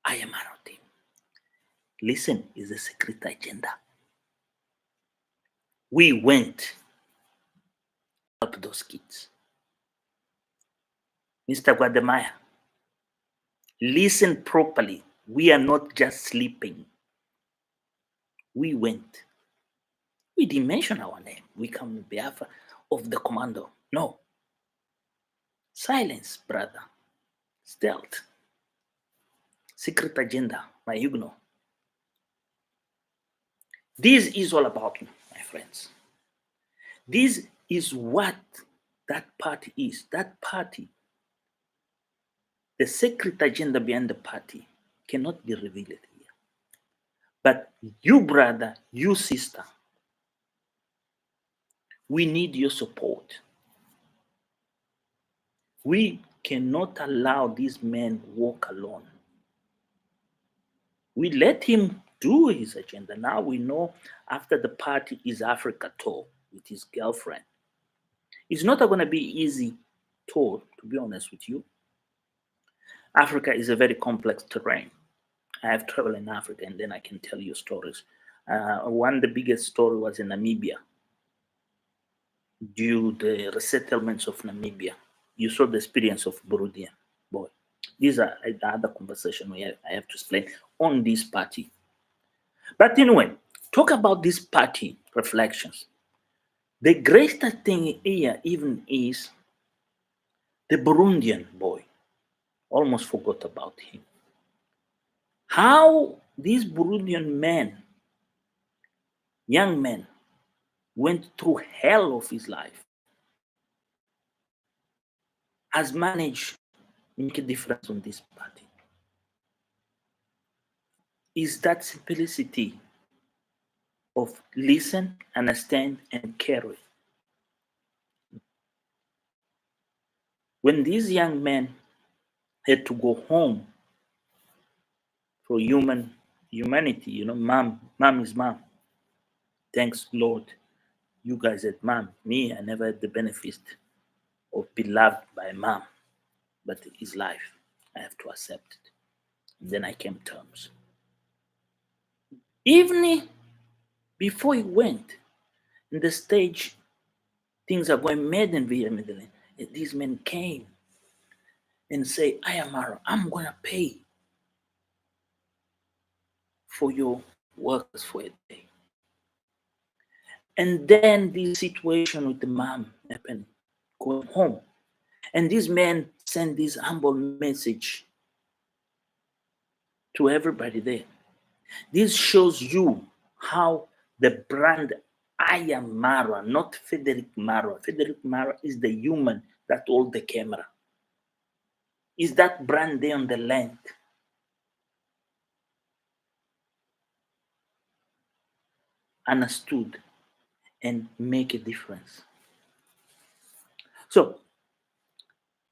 Ayamaro team. Listen, is a secret agenda. We went to help those kids. Mr. Guatemala, listen properly. We are not just sleeping. We went. We didn't mention our name. We come on behalf of the commando. No. Silence, brother. Stealth. Secret agenda, my Huguenot. This is all about, my friends. This is what that party is. That party, the secret agenda behind the party cannot be revealed here. But you, brother, you, sister, we need your support. We cannot allow this man walk alone. We let him do his agenda. Now we know after the party is Africa tour with his girlfriend. It's not going to be easy tour, to be honest with you. Africa is a very complex terrain. I have traveled in Africa and then I can tell you stories. One, the biggest story was in Namibia. Due the resettlements of Namibia, you saw the experience of Burundian boy. These are the other conversation I have to explain on this party. But anyway, talk about this party reflections. The greatest thing here even is the Burundian boy. Almost forgot about him. How this Burundian man, young man, went through hell of his life, has managed to make a difference on this party. Is that simplicity of listen, understand, and carry. When this young man had to go home for humanity, mom is mom. Thanks, Lord. You guys had mom. Me, I never had the benefit of being loved by mom, but his life, I have to accept it. And then I came to terms. Even before he went, in the stage, things are going mad in vehemently. These men came and say, Ayamaro, I'm going to pay for your workers for a day. And then this situation with the mom happened, going home. And this man sent this humble message to everybody there. This shows you how the brand Ayamaro, not Frederick Maro. Frederick Maro is the human that holds the camera. Is that brand there on the land? Understood and make a difference. So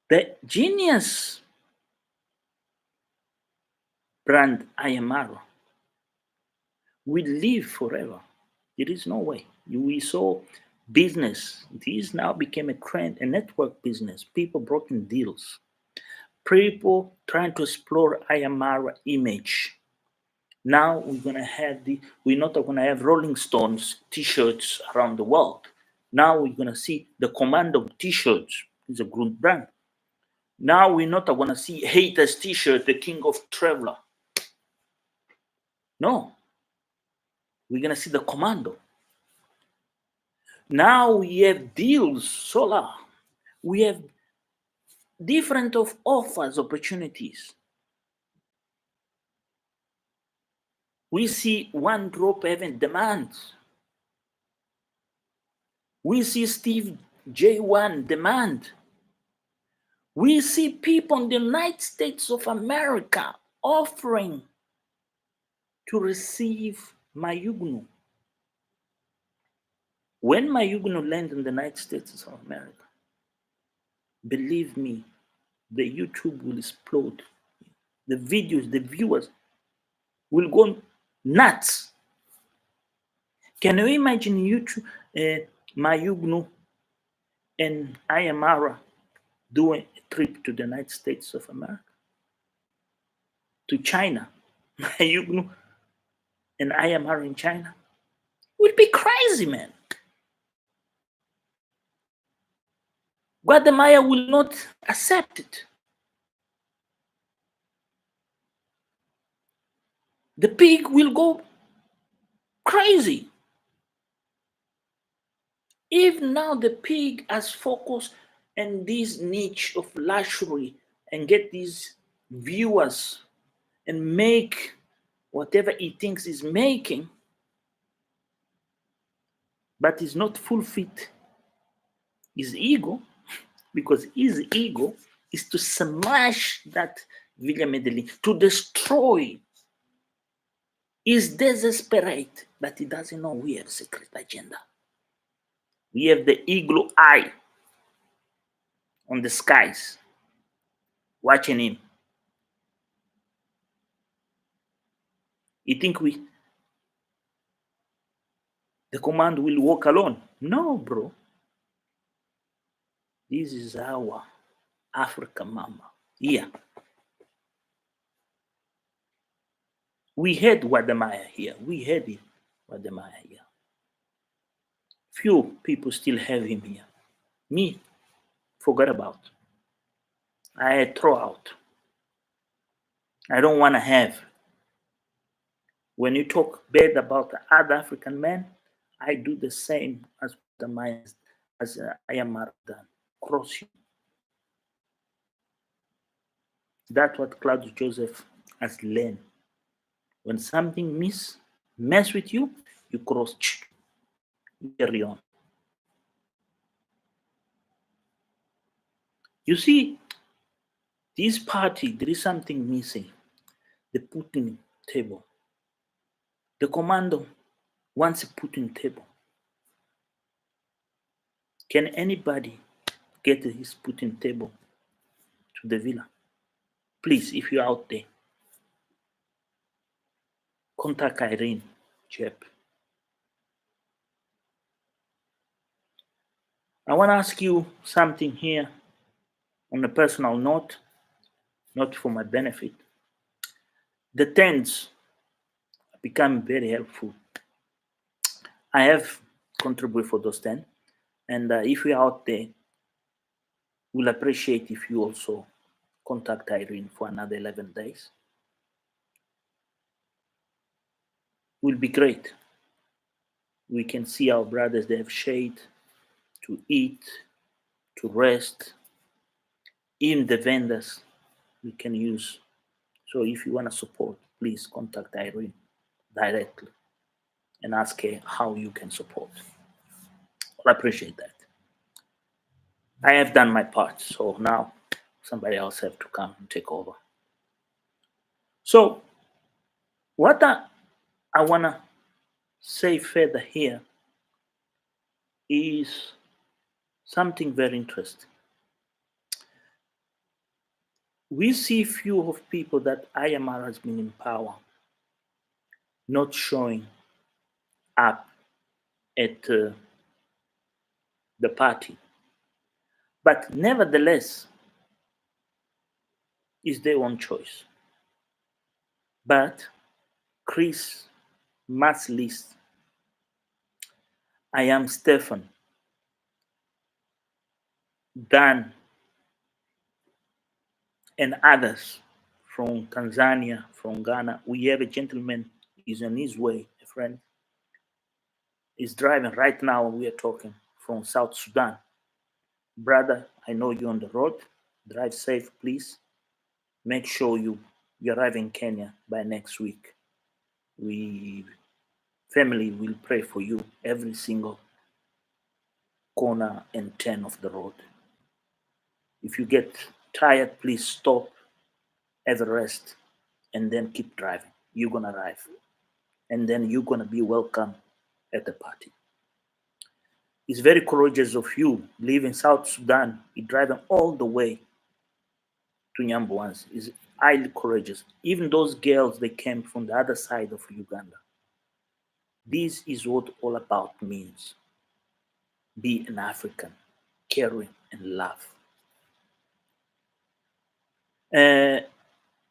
the genius brand Ayamaro will live forever. There is no way. We saw business. This now became a trend, a network business. People broken deals. People trying to explore Ayamara image. Now we're not gonna have Rolling Stones t-shirts around the world. Now we're gonna see the Commando t-shirts. It's a good brand. Now we're not gonna see Haters t-shirt, the king of traveler. No, we're gonna see the Commando. Now we have deals, solar. We have different of offers, opportunities. We see one drop having demands. We see Steve J1 demand. We see people in the United States of America offering to receive Mayugnu. When Mayugnu lands in the United States of America, believe me, the YouTube will explode. The videos, the viewers will go nuts. Can you imagine YouTube, Mayugnu and Ayamara doing a trip to the United States of America? To China? Mayugnu and Ayamara in China? Would be crazy, man. Guatemala will not accept it. The pig will go crazy. If now the pig has focused on this niche of luxury and get these viewers and make whatever he thinks is making, but is not fulfilled his ego, because his ego is to smash that Villa Medellin, to destroy. He's desperate, but he doesn't know we have a secret agenda. We have the eagle eye on the skies, watching him. You think the command will walk alone? No, bro. This is our Africa mama. Yeah. We had Guatemala here. We had him, Guatemala here. Few people still have him here. Me, forgot about. I throw out. I don't want to have. When you talk bad about other African men, I do the same as I am done. Cross you. That's what Claude Joseph has learned. When something mess with you, you cross, you carry on. You see, this party, there is something missing. The Putin table. The commando wants a Putin table. Can anybody get his Putin table to the villa? Please, if you're out there, contact Irene Jep. I want to ask you something here on a personal note, not for my benefit. The tents become very helpful. I have contributed for those 10, and if you're out there, we'll appreciate if you also contact Irene for another 11 days. Will be great. We can see our brothers, they have shade to eat, to rest. Even the vendors we can use. So if you want to support, please contact Irene directly and ask her how you can support. I appreciate that. I have done my part, so now somebody else have to come and take over. So what I want to say further here is something very interesting. We see few of people that IMR has been in power not showing up at the party. But nevertheless, it's their own choice. But Chris must list. I am Stefan, Dan, and others from Tanzania, from Ghana. We have a gentleman, he's on his way, a friend. He's driving right now. We are talking from South Sudan. Brother, I know you're on the road. Drive safe, please. Make sure you arrive in Kenya by next week. We family will pray for you every single corner and turn of the road. If you get tired, please stop, have a rest, and then keep driving. You're gonna arrive, and then you're gonna be welcome at the party. It's very courageous of you leaving South Sudan, you're driving all the way to Nyambuans. Is highly courageous. Even those girls, they came from the other side of Uganda. This is what all about means. Be an African, caring and love. Uh,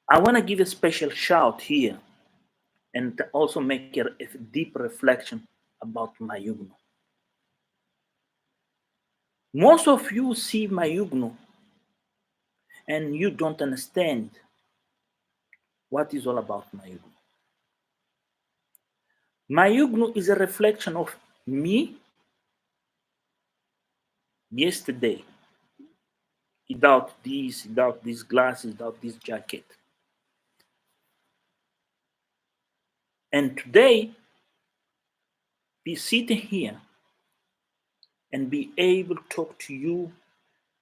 I want to give a special shout here and also make a deep reflection about Mayugno. Most of you see Mayugno and you don't understand what is all about Mayugno. Mayugno is a reflection of me yesterday, without these glasses, without this jacket. And today, be sitting here and be able to talk to you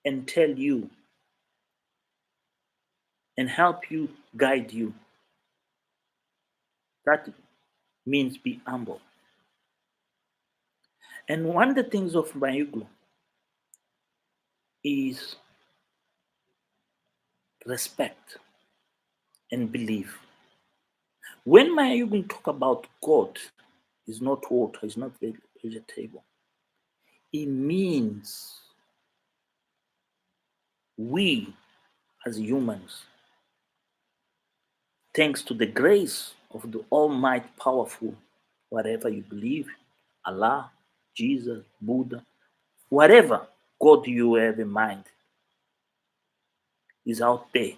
and tell you and help you, guide you. That means be humble. And one of the things of Mayuglo is respect and belief. When Mayuglo talk about God, is not water, is not vegetable. It means we as humans, thanks to the grace of the Almighty Powerful, whatever you believe, Allah, Jesus, Buddha, whatever God you have in mind is out there.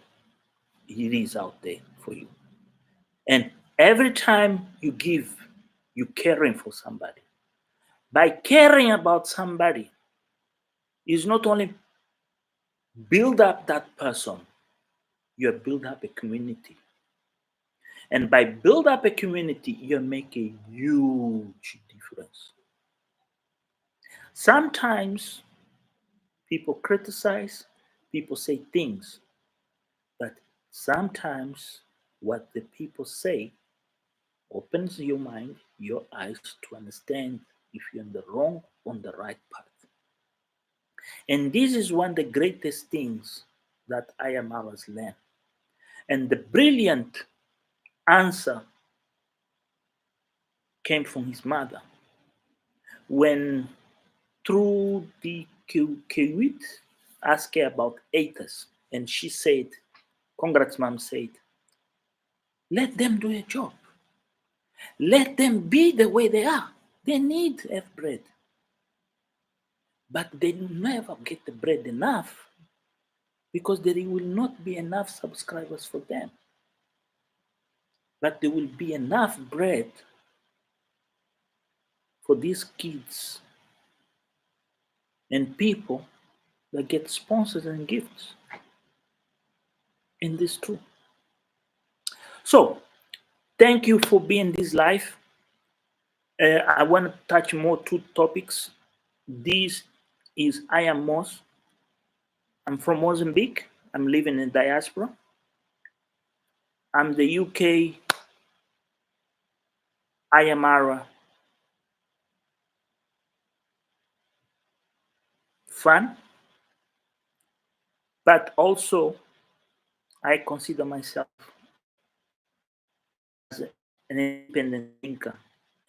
It is out there for you. And every time you give, you're caring for somebody. By caring about somebody, is not only build up that person, you build up a community. And by build up a community, you make a huge difference. Sometimes people criticize, people say things, but sometimes what the people say opens your mind, your eyes to understand if you're on the wrong, on the right path. And this is one of the greatest things that I am always learned. And the brilliant answer came from his mother when through the Kiwit asked her about ATAS. And she said, Congrats mom said, let them do a job. Let them be the way they are. They need to have bread. But they never get the bread enough because there will not be enough subscribers for them. But there will be enough bread for these kids and people that get sponsors and gifts in this too. So, thank you for being this live. I want to touch more two topics. This is I am Mos. I'm from Mozambique. I'm living in diaspora. I'm the UK Ayamara fan, but also I consider myself as an independent thinker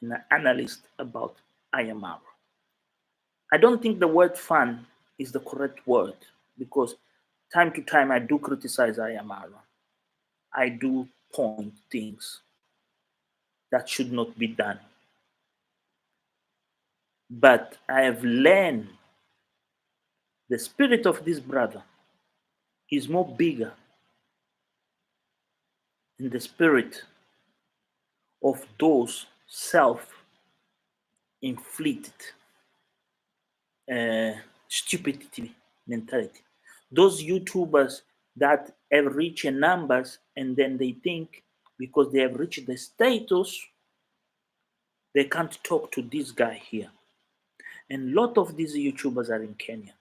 and an analyst about IMR. I don't think the word fun is the correct word because time to time I do criticize IMR. I do point things that should not be done. But I have learned the spirit of this brother is more bigger than the spirit of those self-inflicted uh, stupidity mentality. Those YouTubers that have reached numbers and then they think because they have reached the status, they can't talk to this guy here. And a lot of these YouTubers are in Kenya.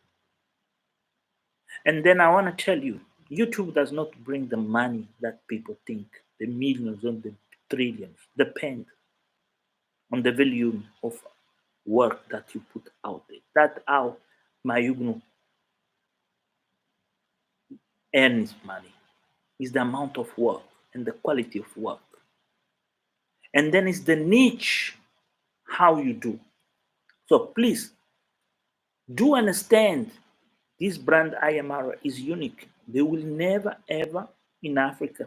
And then I want to tell you, YouTube does not bring the money that people think, the millions and the trillions. Depend on the volume of work that you put out there. That's how Mayugno earns money, is the amount of work and the quality of work. And then it's the niche, how you do. So please, do understand this brand IMR is unique. They will never ever in Africa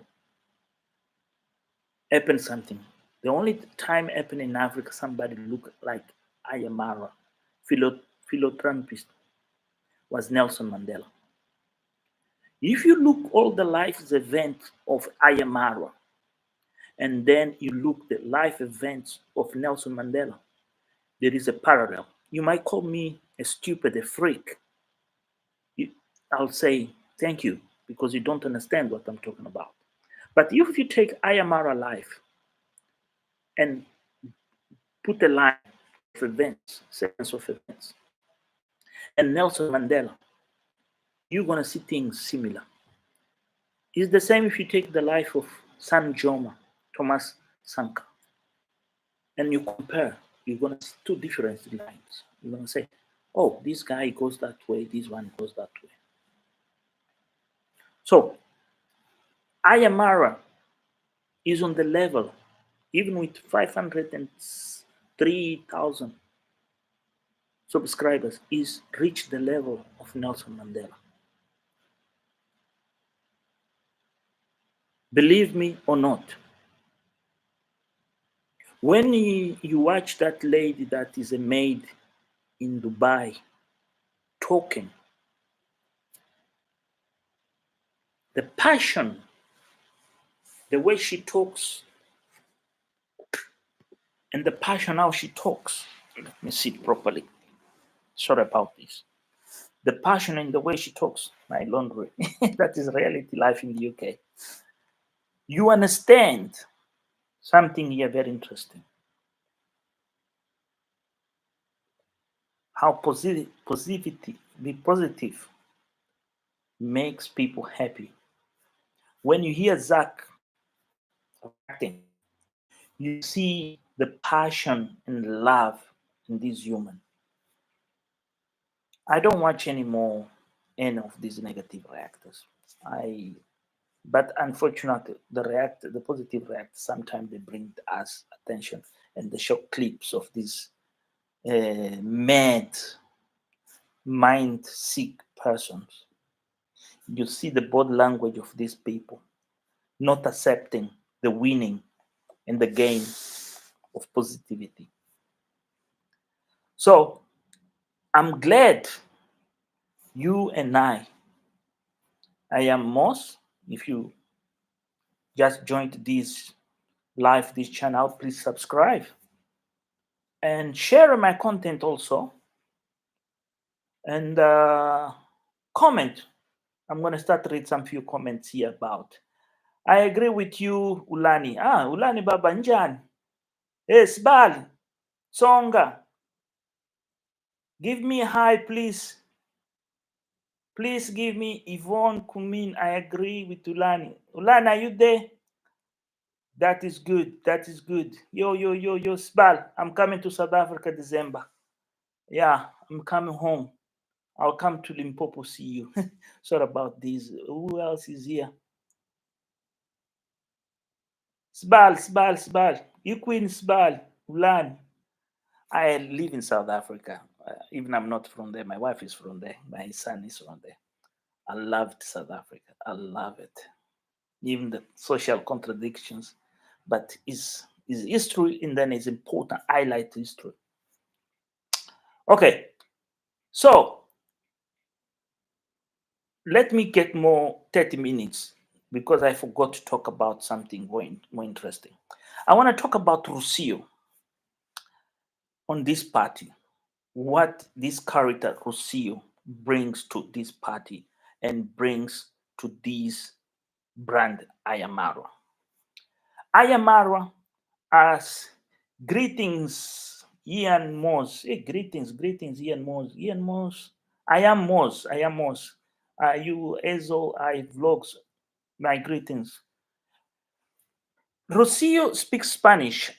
happen something. The only time happen in Africa somebody look like IMR, philanthropist, was Nelson Mandela. If you look all the life events of IMR and then you look the life events of Nelson Mandela, there is a parallel. You might call me a stupid, a freak. I'll say thank you because you don't understand what I'm talking about. But if you take IMR life and put a line of events, sequence of events, and Nelson Mandela, you're gonna see things similar. It's the same if you take the life of San Joma, Thomas Sankara, and you compare, you're gonna see two different lines. You're gonna say, oh, this guy goes that way, this one goes that way. So IMR is on the level, even with 503,000 subscribers, is reached the level of Nelson Mandela. Believe me or not, when you watch that lady that is a maid in Dubai talking, the passion, the way she talks, and the passion how she talks. Let me see it properly. Sorry about this. The passion in the way she talks, my laundry. That is reality life in the UK. You understand something here very interesting. How positivity, be positive makes people happy. When you hear Zach acting, you see the passion and love in this human. I don't watch anymore any of these negative reactors. But unfortunately, the positive reactors, sometimes they bring us attention and they show clips of these mad, mind sick persons. You see the body language of these people not accepting the winning and the gain of positivity. So I'm glad you and I am Moss. If you just joined this live, this channel, please subscribe and share my content also. And comment. I'm going to start read some few comments here about. I agree with you, Ulani. Ulani Baba Njani. Yes, Bal. Songa. Give me a hi, please. Please give me Yvonne Kumin. I agree with Ulani. Ulani, are you there? That is good. That is good. Yo, Sbal. I'm coming to South Africa December. Yeah, I'm coming home. I'll come to Limpopo, see you. Sorry about this. Who else is here? Sbal. You Queen Sbal. learn. I live in South Africa. Even I'm not from there. My wife is from there. My son is from there. I loved South Africa. I love it. Even the social contradictions, but is history, and then it's important. Highlight history. Okay, so let me get more 30 minutes because I forgot to talk about something more interesting. I want to talk about Rusio on this party, what this character Rusio brings to this party and brings to this brand Ayamara. Ayamara as greetings, Ian Moss. Hey, greetings, Ian Moss. Ian Moss. I am Moss. I am Moss. You Ezo, I vlogs. My greetings. Rocío speaks Spanish.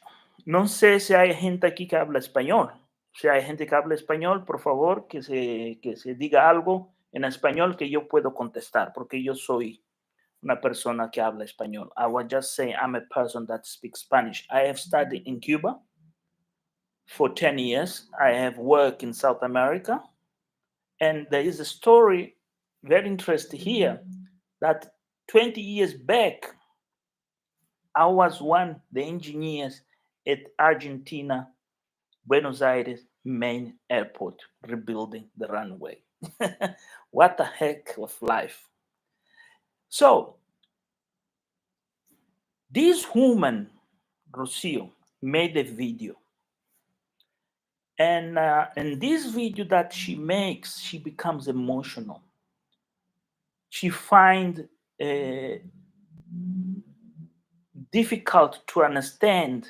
No sé si hay gente aquí que habla español. Si hay gente que habla español, por favor, que se diga algo en español que yo puedo contestar, porque yo soy una persona que habla español. I was just saying I'm a person that speaks Spanish. I have studied in Cuba for 10 years. I have worked in South America. And there is a story very interesting here that 20 years back, I was one of the engineers at Argentina, Buenos Aires main airport, rebuilding the runway. What a heck of life. So, this woman, Rocio, made a video. And in this video that she makes, she becomes emotional. She finds difficult to understand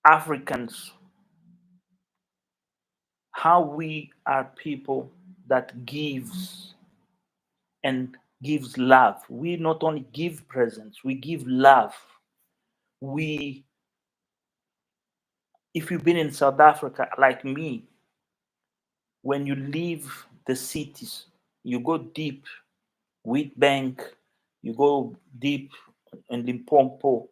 Africans, how we are people that gives and gives love. We not only give presents, we give love. We, if you've been in South Africa like me, when you leave the cities, you go deep, Witbank, you go deep in Limpopo,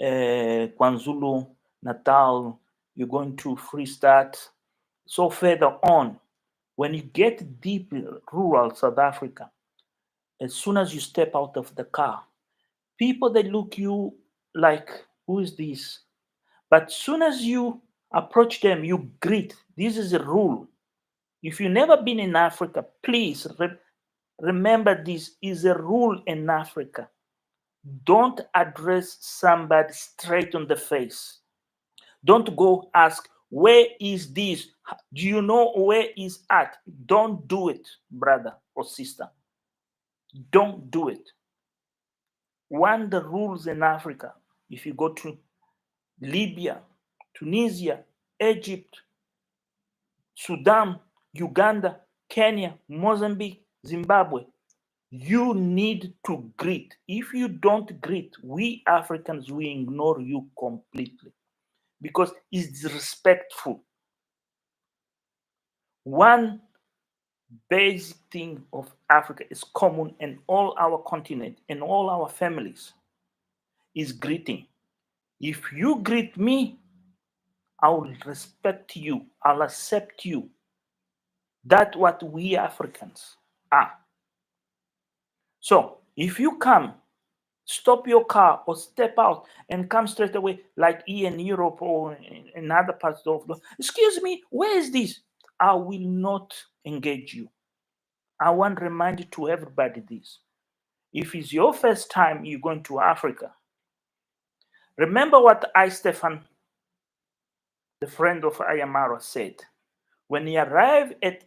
KwaZulu, Natal, you're going to Free State. So further on, when you get deep in rural South Africa, as soon as you step out of the car, people they look you like, who is this? But soon as you approach them, you greet. This is a rule. If you've never been in Africa, please remember this is a rule in Africa. Don't address somebody straight on the face. Don't go ask, where is this? Do you know where is at? Don't do it, brother or sister. Don't do it. One of the rules in Africa, if you go to Libya, Tunisia, Egypt, Sudan, Uganda, Kenya, Mozambique, Zimbabwe, you need to greet. If you don't greet, we Africans, we ignore you completely because it's disrespectful. One basic thing of Africa is common in all our continent and all our families is greeting. If you greet me, I will respect you. I'll accept you. That's what we Africans are. So if you come, stop your car or step out and come straight away, like here in Europe or in other parts of the world, excuse me, where is this? I will not engage you. I want to remind to everybody this. If it's your first time you're going to Africa, remember what I, Stefan, the friend of Ayamara, said. When he arrived at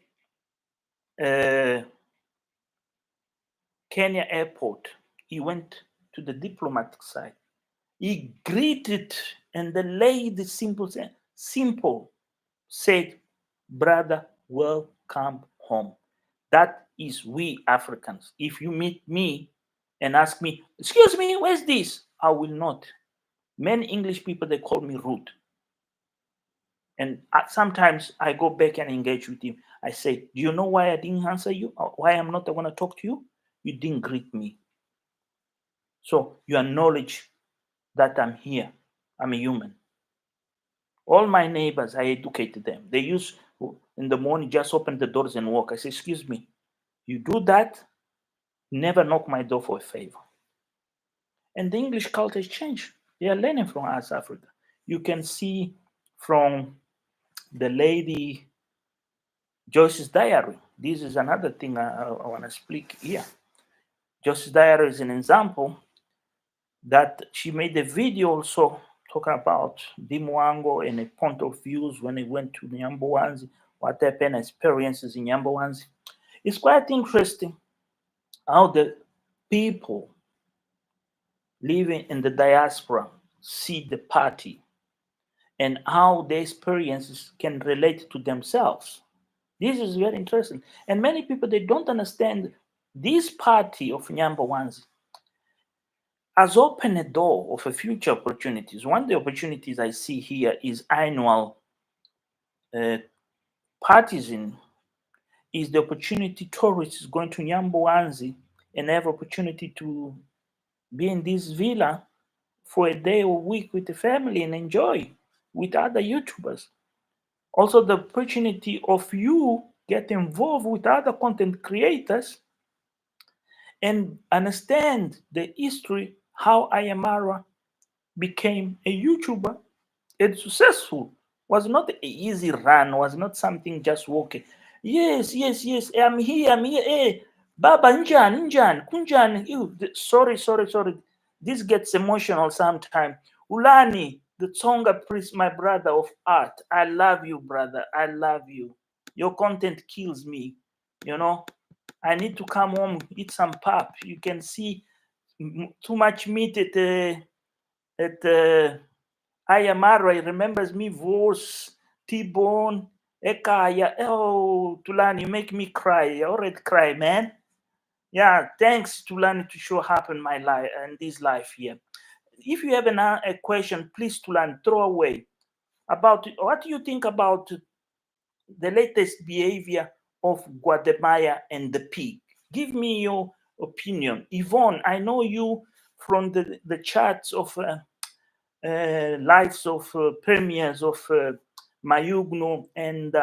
Kenya airport, he went to the diplomatic side. He greeted, and the lady simple said, brother, welcome home. That is we Africans. If you meet me and ask me, excuse me, where's this? I will not. Many English people, they call me rude. And sometimes I go back and engage with him. I say, do you know why I didn't answer you? Or why I'm not going to talk to you? You didn't greet me. So you acknowledge that I'm here. I'm a human. All my neighbors, I educated them. They used in the morning just open the doors and walk. I say, excuse me, you do that, never knock my door for a favor. And the English culture has changed. They are learning from us, Africa. You can see from the lady Joyce's diary. This is another thing I want to speak here. Joyce's diary is an example that she made a video also talking about Dimwango and a point of views when he went to Nyambowanzi, what happened, experiences in Nyambowanzi. It's quite interesting how the people living in the diaspora see the party and how their experiences can relate to themselves. This is very interesting. And many people, they don't understand this party of Nyambowanzi has opened a door of a future opportunities. One of the opportunities I see here is annual partisan is the opportunity tourists going to Nyambowanzi and have opportunity to be in this villa for a day or week with the family and enjoy with other YouTubers. Also the opportunity of you get involved with other content creators and understand the history how Ayamara became a YouTuber and successful. Was not an easy run, was not something just walking. Yes, yes, yes, I'm here, hey, Baba Njan, Kunjan, sorry. This gets emotional sometimes. Ulani, the Tsonga priest, my brother of art. I love you, brother. I love you. Your content kills me. You know, I need to come home, eat some pap. You can see too much meat at Ayamara. It remembers me voice, T-Bone, Ekaya. Oh, Tulani, you make me cry. I already cry, man. Yeah, thanks Tulani to show up in my life and this life here. If you have a question, please Tulani, throw away. About what do you think about the latest behavior of Guatemala and the pig? Give me your opinion. Yvonne, I know you from the charts of lives of premiers of Mayugno and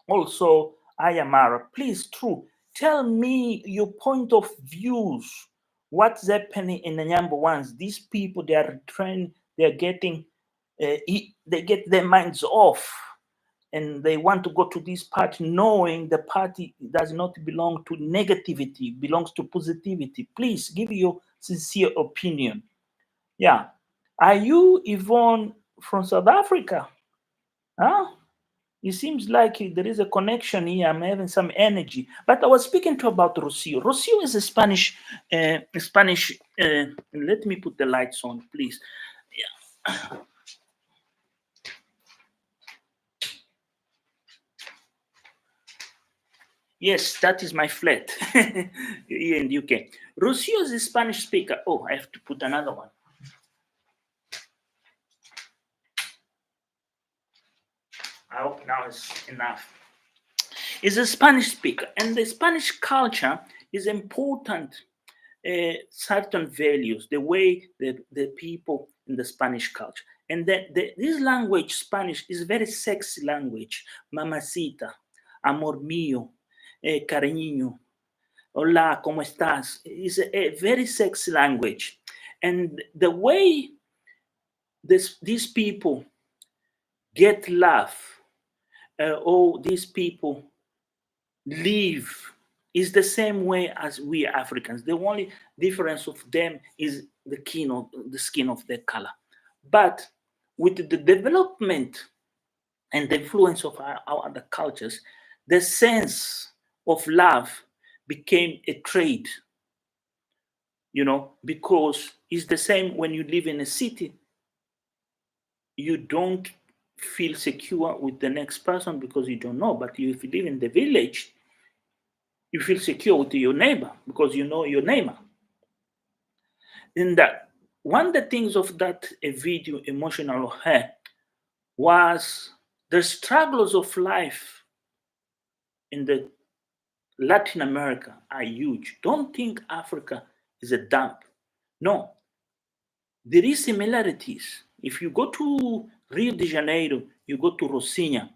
also Ayamara. Please, true, tell me your point of views. What's happening in the number ones? These people, they are trained, they are getting, they get their minds off and they want to go to this party knowing the party does not belong to negativity, belongs to positivity. Please give your sincere opinion. Yeah. Are you Yvonne from South Africa? Huh? It seems like there is a connection here. I'm having some energy. But I was speaking to about Rocio. Rocio is a Spanish. Let me put the lights on, please. Yeah. Yes, that is my flat here in the UK. Rocio is a Spanish speaker. Oh, I have to put another one. I hope now is enough. Is a Spanish speaker, and the Spanish culture is important. Certain values, the way the people in the Spanish culture, and that this language, Spanish, is very sexy language. Mamacita, amor mío, cariño, hola, ¿cómo estás? Is a very sexy language, and the way these people get love, these people live is the same way as we Africans. The only difference of them is the skin of their color. But with the development and the influence of our other cultures, the sense of love became a trade, because it's the same when you live in a city. You don't feel secure with the next person because you don't know. But if you live in the village, you feel secure with your neighbor because you know your neighbor. And that one of the things of that video, Emotional Her, was the struggles of life in the Latin America are huge. Don't think Africa is a dump. No, there is similarities. If you go to Rio de Janeiro, you go to Rocinha,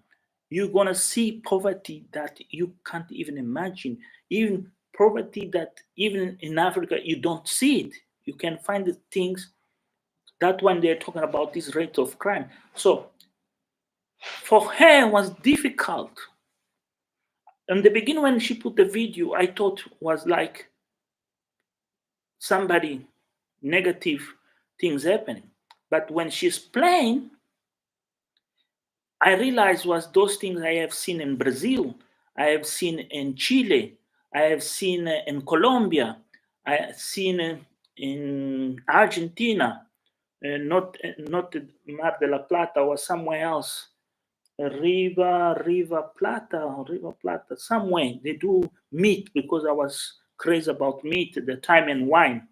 you're gonna see poverty that you can't even imagine. Even poverty that even in Africa you don't see it. You can find the things that when they're talking about this rate of crime. So for her it was difficult. In the beginning when she put the video, I thought was like somebody negative things happening. But when she's playing, I realized was those things I have seen in Brazil, I have seen in Chile, I have seen in Colombia, I have seen in Argentina, not Mar de la Plata or somewhere else. Riva Plata, somewhere they do meat because I was crazy about meat at the time and wine.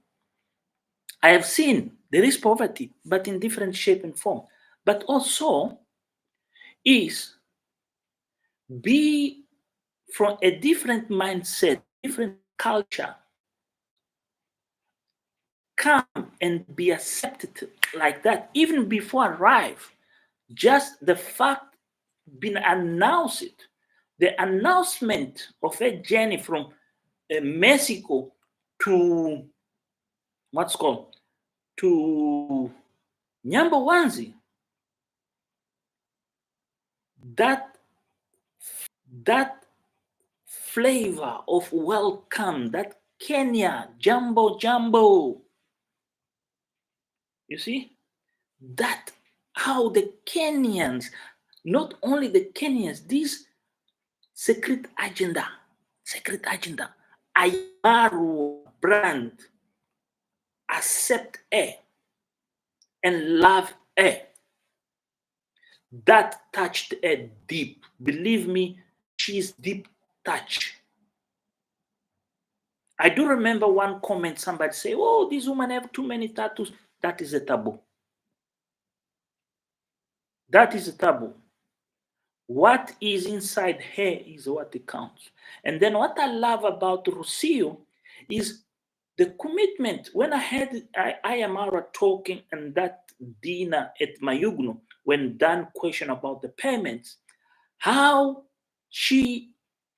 I have seen there is poverty, but in different shape and form. But also is be from a different mindset, different culture, come and be accepted like that, even before arrive. Just the fact being announced, the announcement of a journey from Mexico to what's called to Nyambawanzi, that that flavor of welcome, that Kenya, Jambo Jambo. You see? That how the Kenyans, not only the Kenyans, this secret agenda, Ayamaru brand, accept her and love her. That touched her deep. Believe me, she's deep touch. I do remember one comment somebody say, "Oh, these women have too many tattoos." That is a taboo. That is a taboo. What is inside her is what counts. And then what I love about Rocio is the commitment. When I had Ayamara talking and that dinner at Mayugno, when Dan questioned about the payments, how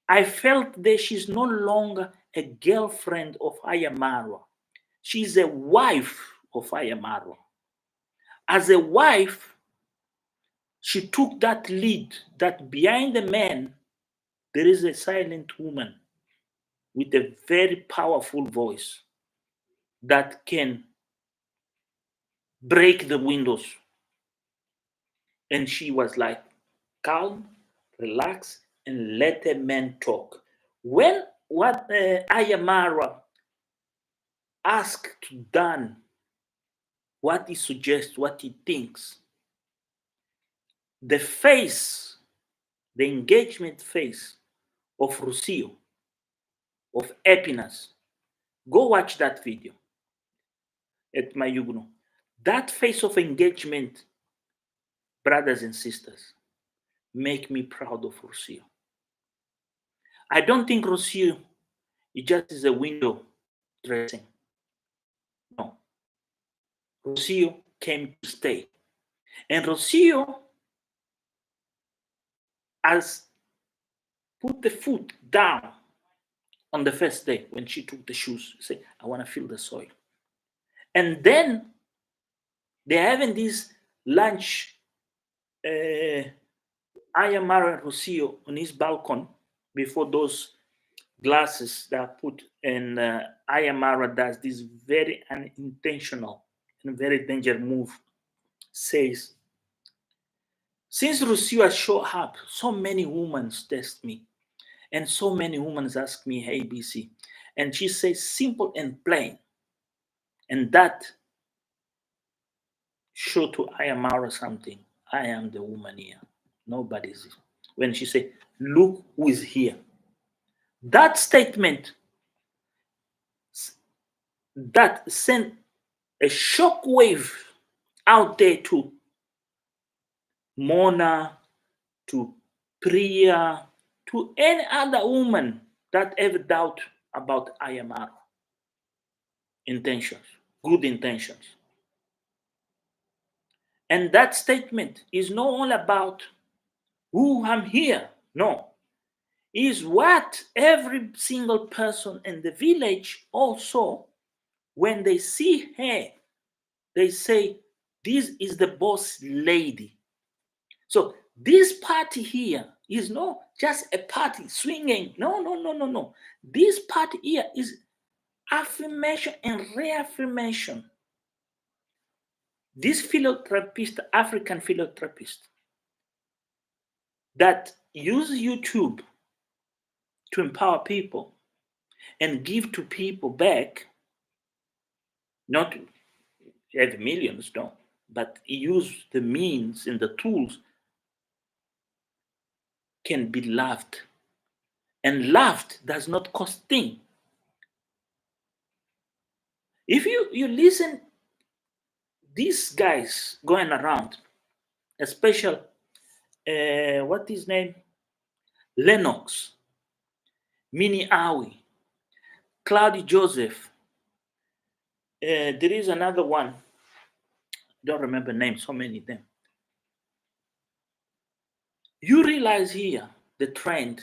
I felt that she's no longer a girlfriend of Ayamara. She's a wife of Ayamara. As a wife, she took that lead that behind the man, there is a silent woman with a very powerful voice that can break the windows. And she was like, calm, relax, and let a man talk. When what Ayamara asked to Dan what he suggests, what he thinks, the face, the engagement face of Rocio, of happiness, go watch that video at Mayugno. That face of engagement, brothers and sisters, make me proud of Rocio. I don't think Rocio it just is a window dressing. No. Rocio came to stay. And Rocio has put the foot down on the first day when she took the shoes. Say, I want to feel the soil. And then they're having this lunch. Ayamara and Rocio on his balcony before those glasses that are put, and Ayamara does this very unintentional and very dangerous move. Says, since Rocio has showed up, so many women test me, and so many women ask me ABC, and she says simple and plain, and that show to Ayamara something. I am the woman here. Nobody's. When she say, look who is here. That statement that sent a shockwave out there to Mona, to Priya, to any other woman that ever doubt about IMR intentions, good intentions. And that statement is not all about who I'm here. No, is what every single person in the village also, when they see her, they say, this is the boss lady. So this party here is not just a party swinging. No, no, no, no, no. This party here is affirmation and reaffirmation. This philotherapist, African philotherapist, that use YouTube to empower people and give to people back, not have millions, no, but use the means and the tools, can be loved. And loved does not cost thing. If you listen, these guys going around, especially what is his name? Lennox, Mini Awi, Cloudy Joseph. There is another one. Don't remember names. So many of them. You realize here the trend.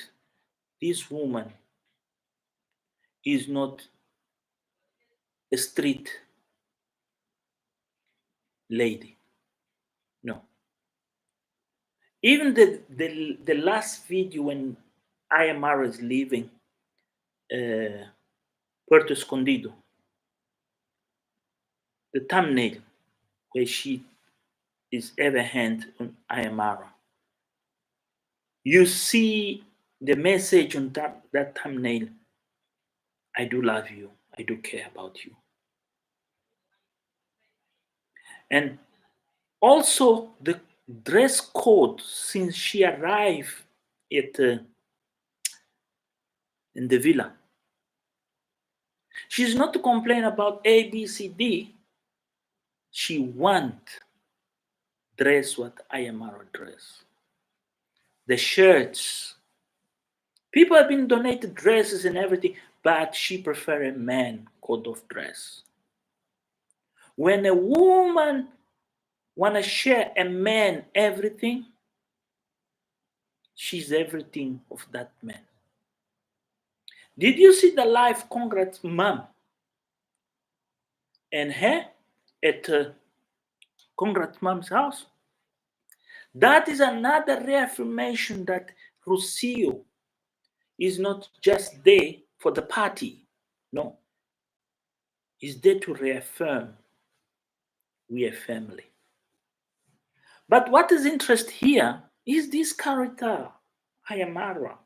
This woman is not a street lady. No. Even the last video when Ayamara is leaving Puerto Escondido, the thumbnail where she is ever hand on Ayamara, you see the message on that thumbnail. I do love you. I do care about you. And also the dress code since she arrived at in the villa. She's not to complain about A, B, C, D. She want dress what Ayamara dress. The shirts. People have been donated dresses and everything, but she prefer a man code of dress. When a woman wanna share a man everything, she's everything of that man. Did you see the live Congress mom and her at Congress mom's house? That is another reaffirmation that Rocio is not just there for the party. No. He's there to reaffirm we are family. But what is interesting here is this character, Ayamara,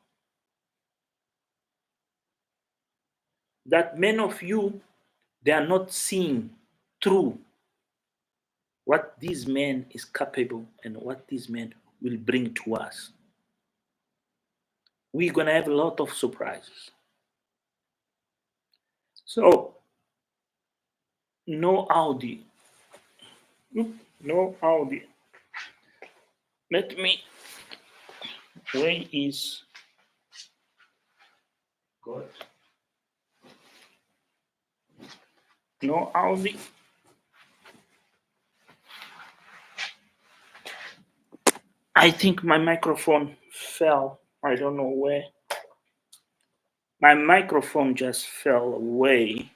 that many of you, they are not seeing through what this man is capable and what this man will bring to us. We're going to have a lot of surprises. So, no audio. No audio. Let me. Where is God? No audio. I think my microphone fell. I don't know where. My microphone just fell away.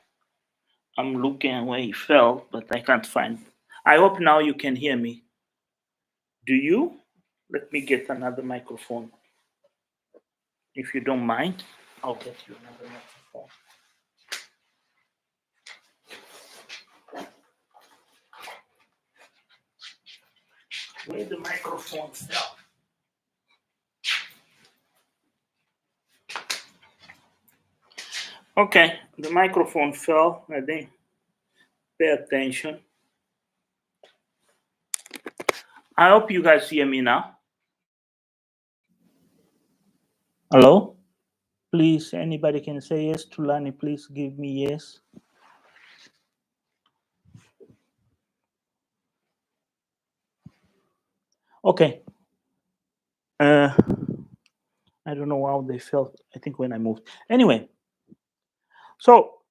I'm looking where it fell, but I can't find. I hope now you can hear me. Do you? Let me get another microphone. If you don't mind, I'll get you another microphone. Where the microphone fell? Okay, the microphone fell. I think. Pay attention. I hope you guys hear me now. Hello? Please, anybody can say yes. Tulani, please give me yes. Okay. I don't know how they felt. I think when I moved. Anyway, so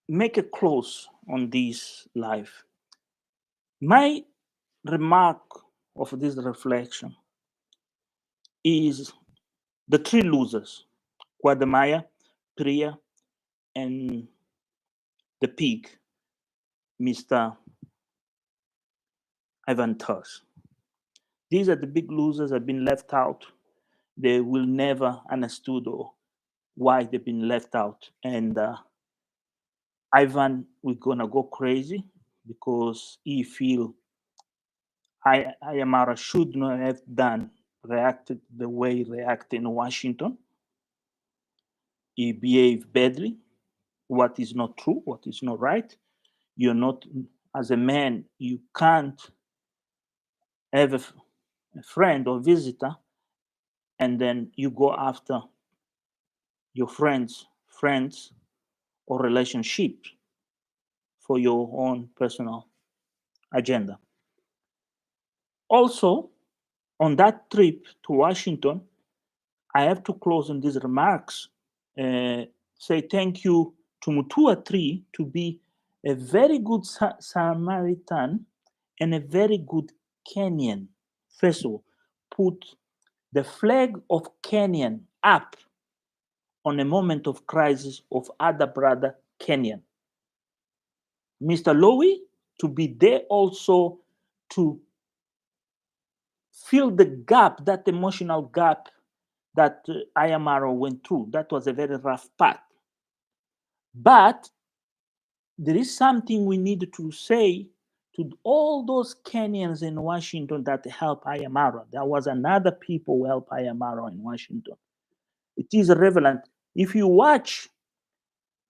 make a close on this live. My remark of this reflection is the three losers: Guadamaya, Priya, and the pig, Mr. Ivan Thus. These are the big losers have been left out. They will never understood or why they've been left out. And Ivan, we're gonna go crazy because he feel Ayamara should not have done reacted the way he reacted in Washington. He behaved badly. What is not true? What is not right? You're not, as a man, you can't have a friend or visitor and then you go after your friends or relationships for your own personal agenda. Also, on that trip to Washington, I have to close on these remarks. Uh, say thank you to Mutua Tree to be a very good Samaritan and a very good Kenyan. First of all, put the flag of Kenyan up on a moment of crisis of other brother Kenyan. Mr. Lowy to be there also to fill the gap, that emotional gap that Ayamaro went through. That was a very rough path. But there is something we need to say to all those Kenyans in Washington that help Ayamaro. There was another people who help Ayamaro in Washington. It is relevant. If you watch,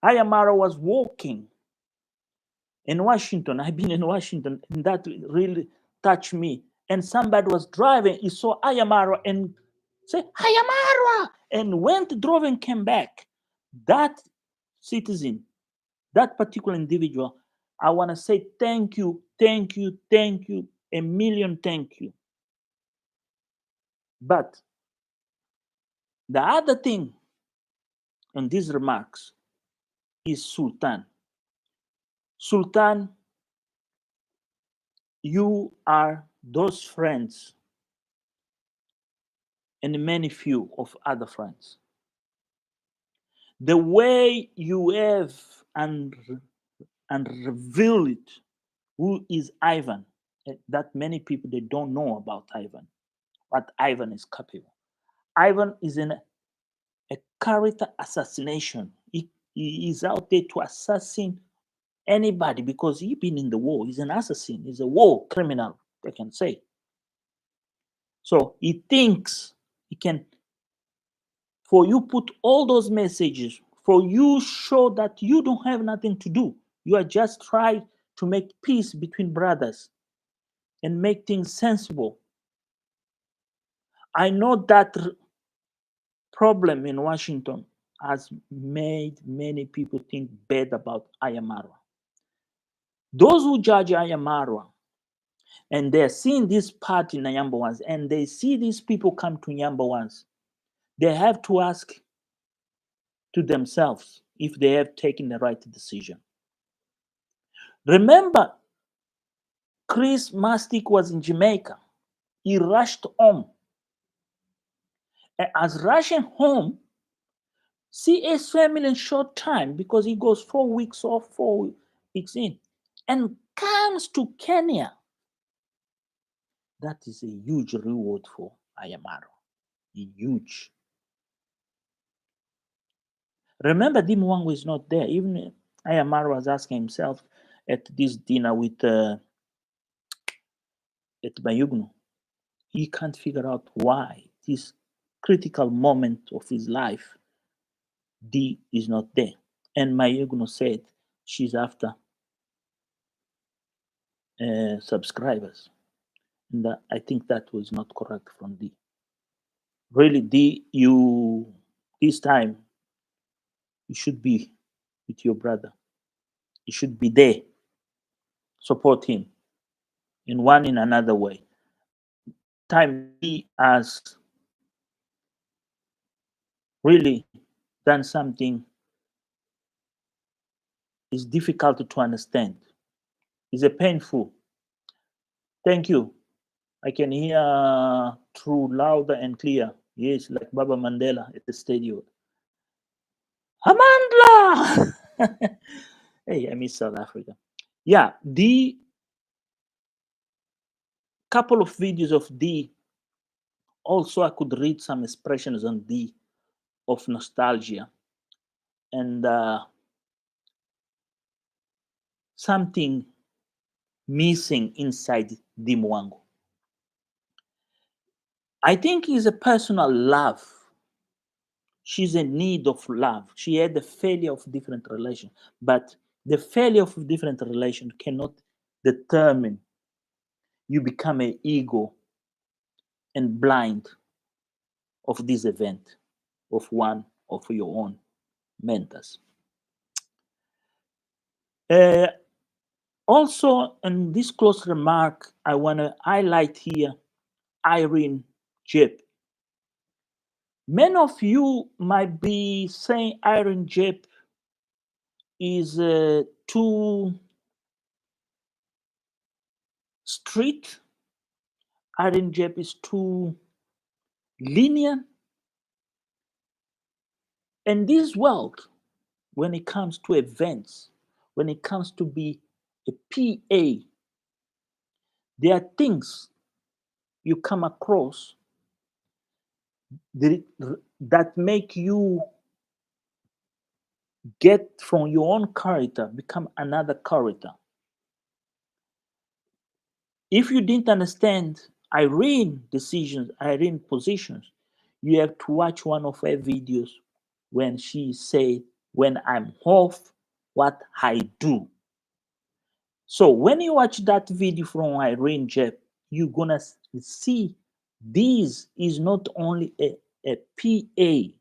Ayamaro was walking in Washington. I've been in Washington, and that really touched me. And somebody was driving, he saw Ayamaro and said, Ayamaro! And went, drove, and came back. That citizen, that particular individual, I want to say thank you, thank you, thank you, a million thank you. But the other thing on these remarks is Sultan. Sultan, you are those friends and many few of other friends. The way you have and revealed who is Ivan, that many people they don't know about Ivan, what Ivan is capable. Ivan is in a character assassination. He is out there to assassinate anybody because he's been in the war. He's an assassin. He's a war criminal, they can say. So he thinks he can, for you put all those messages, for you show that you don't have nothing to do. You are just trying to make peace between brothers and make things sensible. I know that problem in Washington has made many people think bad about Ayamarwa. Those who judge Ayamarwa and they're seeing this part in Nyambawans and they see these people come to Nyambawans, they have to ask to themselves if they have taken the right decision. Remember, Chris Mastic was in Jamaica. He rushed home. And as rushing home, see his family in short time because he goes 4 weeks off, 4 weeks in, and comes to Kenya. That is a huge reward for Ayamaro. Huge. Remember, Dimwango is not there. Even Ayamaro was asking himself at this dinner with at Bayugno. He can't figure out why this critical moment of his life, D is not there. And Mayugno said she's after subscribers. And I think that was not correct from D. Really, D, you this time you should be with your brother. You should be there, support him in one in another way. Time D has really done something is difficult to understand. It's a painful. Thank you. I can hear through louder and clear. Yes, like Baba Mandela at the stadium. Amandla! Hey, I miss South Africa. Yeah, the couple of videos of D. Also, I could read some expressions on D of nostalgia and something missing inside D Mwango. I think it's a personal love. She's in need of love. She had the failure of different relations, but the failure of different relations cannot determine you become an ego and blind of this event of one of your own mentors. Uh, Also, in this close remark, I want to highlight here Irene Jep. Many of you might be saying Irene Jep is too strict. Irene Jep is too lenient. In this world, when it comes to events, when it comes to be a PA, there are things you come across that make you get from your own character, become another character. If you didn't understand Irene decisions, Irene positions, you have to watch one of her videos when she said, "When I'm off, what I do." So when you watch that video from Irene Jep, you're gonna see this is not only a PA,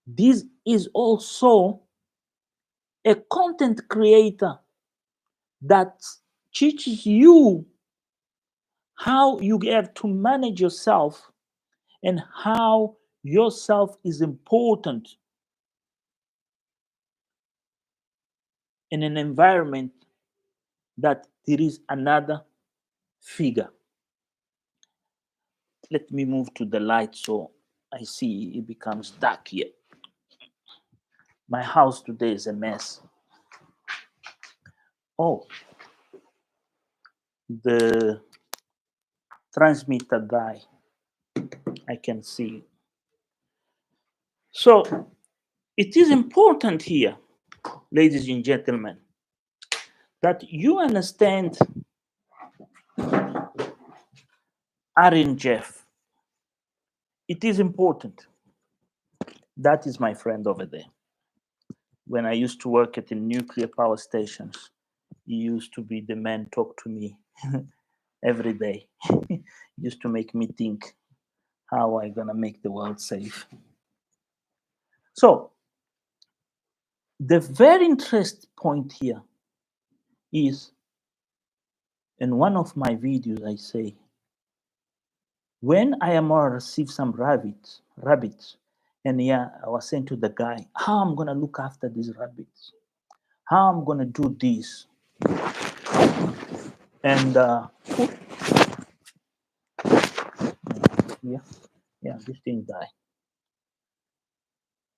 this is also a content creator that teaches you how you have to manage yourself and how yourself is important in an environment that there is another figure. Let me move to the light so I see it becomes dark here. My house today is a mess. Oh, the transmitter guy, I can see. So it is important here, ladies and gentlemen, that you understand Aaron Jeff. It is important. That is my friend over there. When I used to work at the nuclear power stations, he used to be the man talk to me every day. Used to make me think how I gonna make the world safe. So the very interest point here is in one of my videos I say, when I am gonna receive some rabbits, and yeah, I was saying to the guy, how I'm gonna look after these rabbits, how I'm gonna do this, and yeah, yeah, this thing die.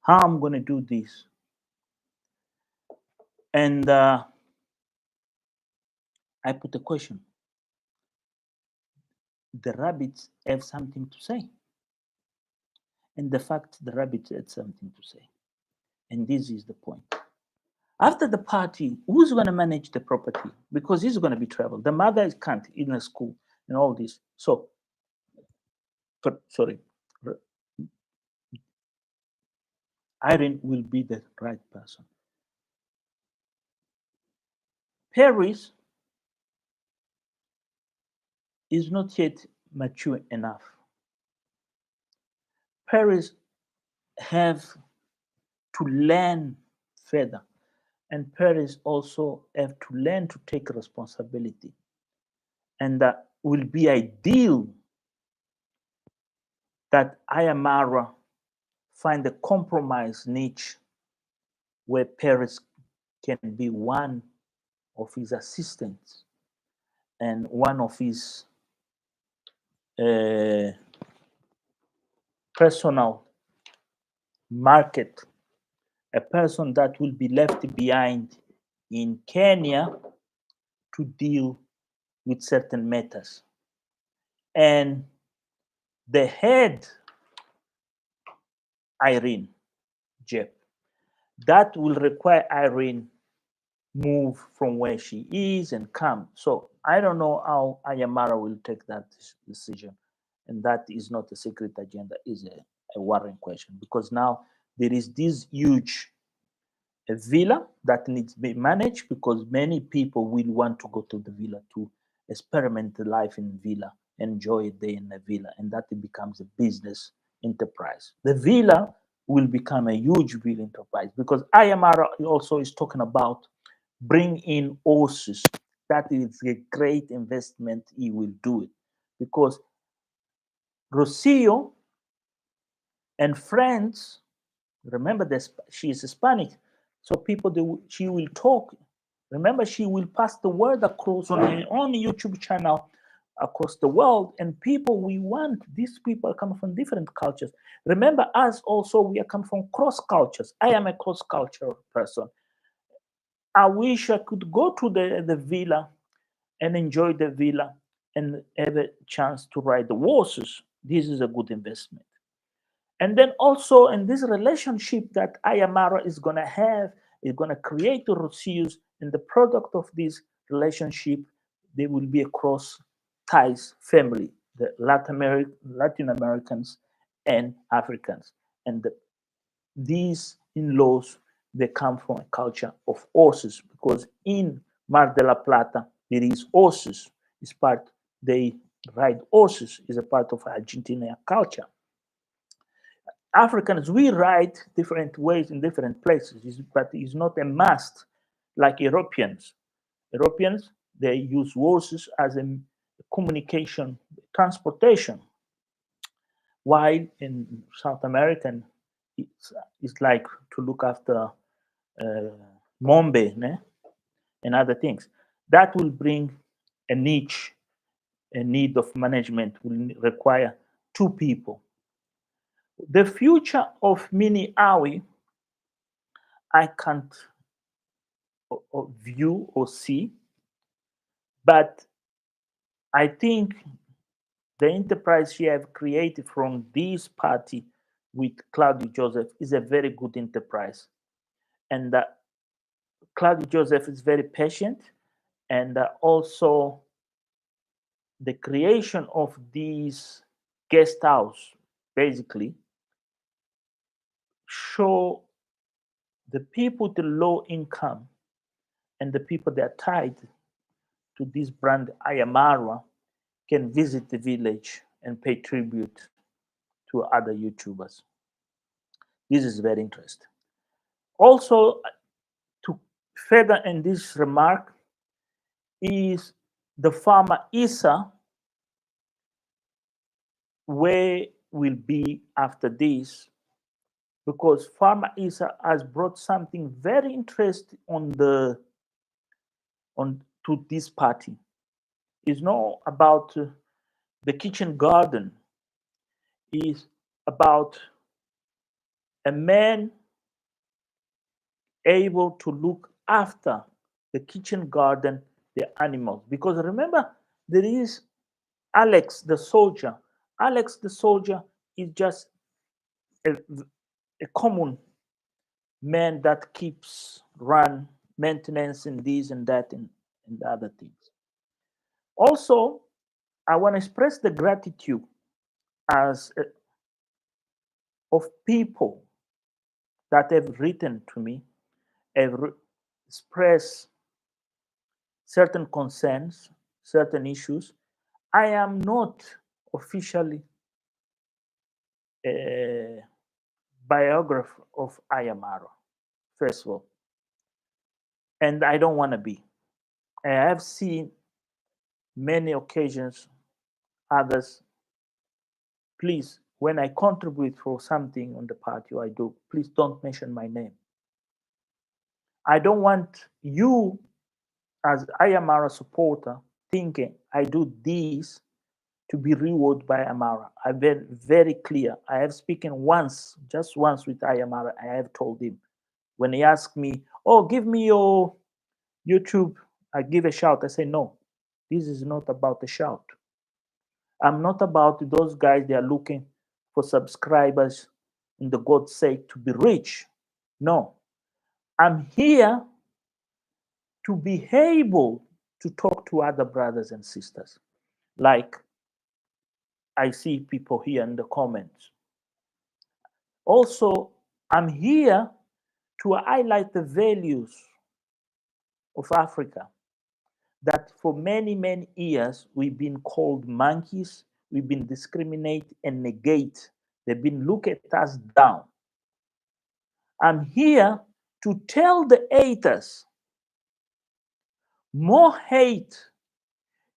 How I'm gonna do this, and I put a question. The rabbits have something to say, and the fact the rabbits had something to say, and this is the point. After the party, who's going to manage the property? Because he's going to be travel. The mother can't in a school and all this. So, sorry, Irene will be the right person. Paris is not yet mature enough. Paris have to learn further, and Paris also have to learn to take responsibility, and that will be ideal that Ayamara find a compromise niche where Paris can be one of his assistants and one of his uh, personal market, a person that will be left behind in Kenya to deal with certain matters. And the head, Irene, Jeff, that will require Irene move from where she is and come. So I don't know how Ayamara will take that decision. And that is not a secret agenda, is a worrying question, because now there is this huge villa that needs to be managed, because many people will want to go to the villa to experiment the life in villa, enjoy a day in the villa, and that it becomes a business enterprise. The villa will become a huge villa enterprise, because Ayamara also is talking about bring in horses. That is a great investment. He will do it because Rocio and friends, remember this, she is Hispanic, so people she will talk. Remember, she will pass the word across on her own YouTube channel across the world, and people we want. These people come from different cultures. Remember, us also we are come from cross cultures. I am a cross cultural person. I wish I could go to the villa and enjoy the villa and have a chance to ride the horses. This is a good investment. And then also in this relationship that Ayamara is going to have, is going to create the Rosius, and the product of this relationship, they will be across ties family, the Latin Americans and Africans. And these in-laws, they come from a culture of horses, because in Mar de la Plata, there is horses. It's part, they ride horses, is a part of Argentina culture. Africans, we ride different ways in different places, but it's not a must like Europeans. Europeans, they use horses as a communication, transportation, while in South American, it's like to look after Mombe, né? And other things. That will bring a niche, a need of management will require two people. The future of Mini Awi, I can't view or see, but I think the enterprise she have created from this party with Claudio Joseph is a very good enterprise. And Claudio Joseph is very patient, and also the creation of these guest house basically show the people with the low income and the people that are tied to this brand Ayamara can visit the village and pay tribute to other YouTubers. This is very interesting. Also, to further in this remark is the farmer Isa, where will be after this, because farmer Isa has brought something very interesting on to this party. It's not about the kitchen garden. It's about a man able to look after the kitchen garden, the animals. Because remember, there is Alex the soldier. Alex the soldier is just a, a common man that keeps run maintenance and this and that and other things. Also, I want to express the gratitude as of people that have written to me, have expressed certain concerns, certain issues. I am not officially a biographer of Ayamaro, first of all, and I don't want to be. I have seen many occasions, others. Please, when I contribute for something on the party or I do, please don't mention my name. I don't want you, as Ayamara supporter, thinking I do this to be rewarded by Amara. I've been very clear. I have spoken once, just once with Amara. I have told him when he asked me, "Oh, give me your YouTube," I give a shout. I say, "No, this is not about a shout. I'm not about those guys. They are looking for subscribers in the God's sake to be rich. No, I'm here to be able to talk to other brothers and sisters. Like I see people here in the comments. Also, I'm here to highlight the values of Africa that for many, many years we've been called monkeys, we've been discriminated and negate. They've been look at us down. I'm here to tell the haters, more hate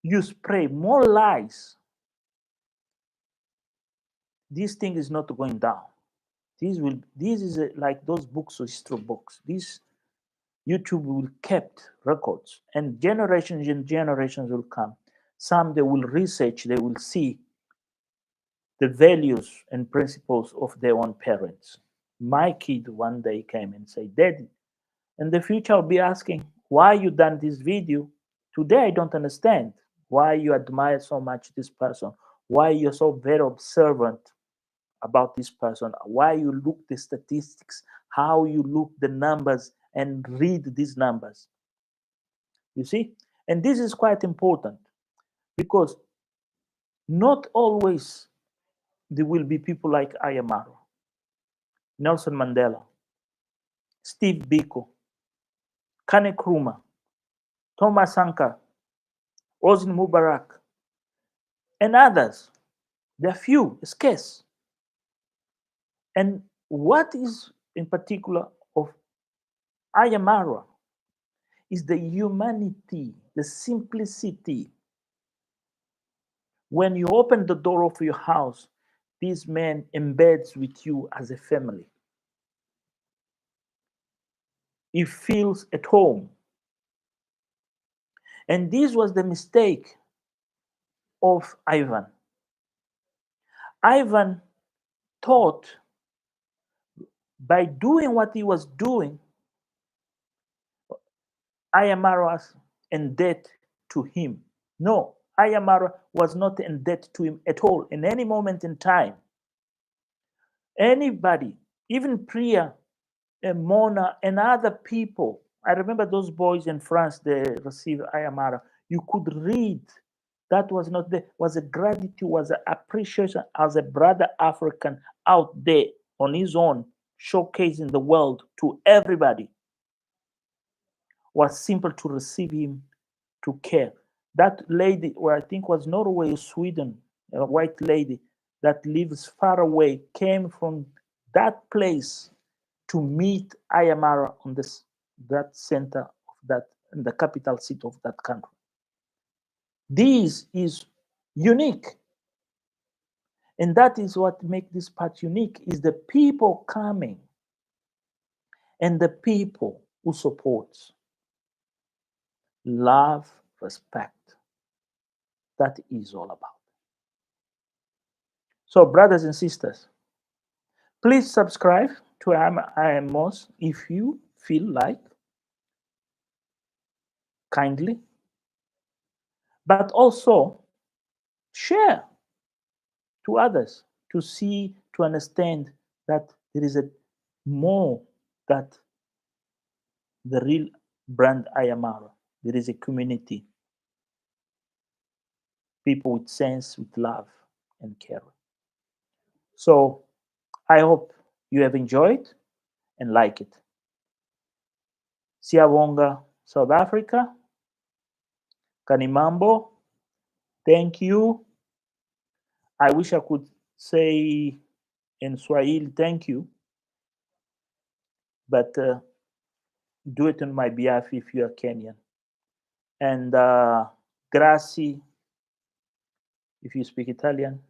you spray, more lies, this thing is not going down. This is like those books, history books. This YouTube will kept records, and generations and generations will come. Some they will research, they will see the values and principles of their own parents. My kid one day came and said, "Daddy," in the future I'll be asking, "Why you done this video? Today I don't understand why you admire so much this person, why you're so very observant about this person, why you look the statistics, how you look the numbers and read these numbers." You see? And this is quite important because not always there will be people like Ayamaro, Nelson Mandela, Steve Biko, Kane Krumah, Thomas Sankara, Hosni Mubarak, and others. There are few, scarce. And what is in particular of Ayamaro is the humanity, the simplicity. When you open the door of your house, this man embeds with you as a family. He feels at home. And this was the mistake of Ivan. Ivan thought by doing what he was doing, Ayamaro was in debt to him. No, Ayamaro was not in debt to him at all in any moment in time. Anybody, even Priya and Mona and other people, I remember those boys in France, they received Ayamaro. You could read that was not there, was a gratitude, was an appreciation as a brother African out there on his own, showcasing the world to everybody. Was simple to receive him, to care. That lady, who I think was Norway, Sweden, a white lady that lives far away, came from that place to meet Ayamaro on that center of that, in the capital city of that country. This is unique. And that is what makes this part unique, is the people coming and the people who supports. Love, respect. That is all about. So, brothers and sisters, please subscribe to IMOS if you feel like, kindly. But also share to others to see, to understand that there is a more that the real brand Ayamaro. There is a community, people with sense, with love and care. So I hope you have enjoyed and like it. Siawonga, South Africa. Kanimambo, thank you. I wish I could say in Swahili thank you, but do it on my behalf if you are Kenyan. And grazie if you speak Italian.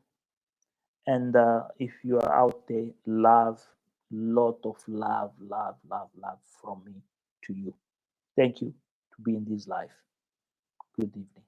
And if you are out there, love, lot of love, love, love, love from me to you. Thank you to be in this life. Good evening.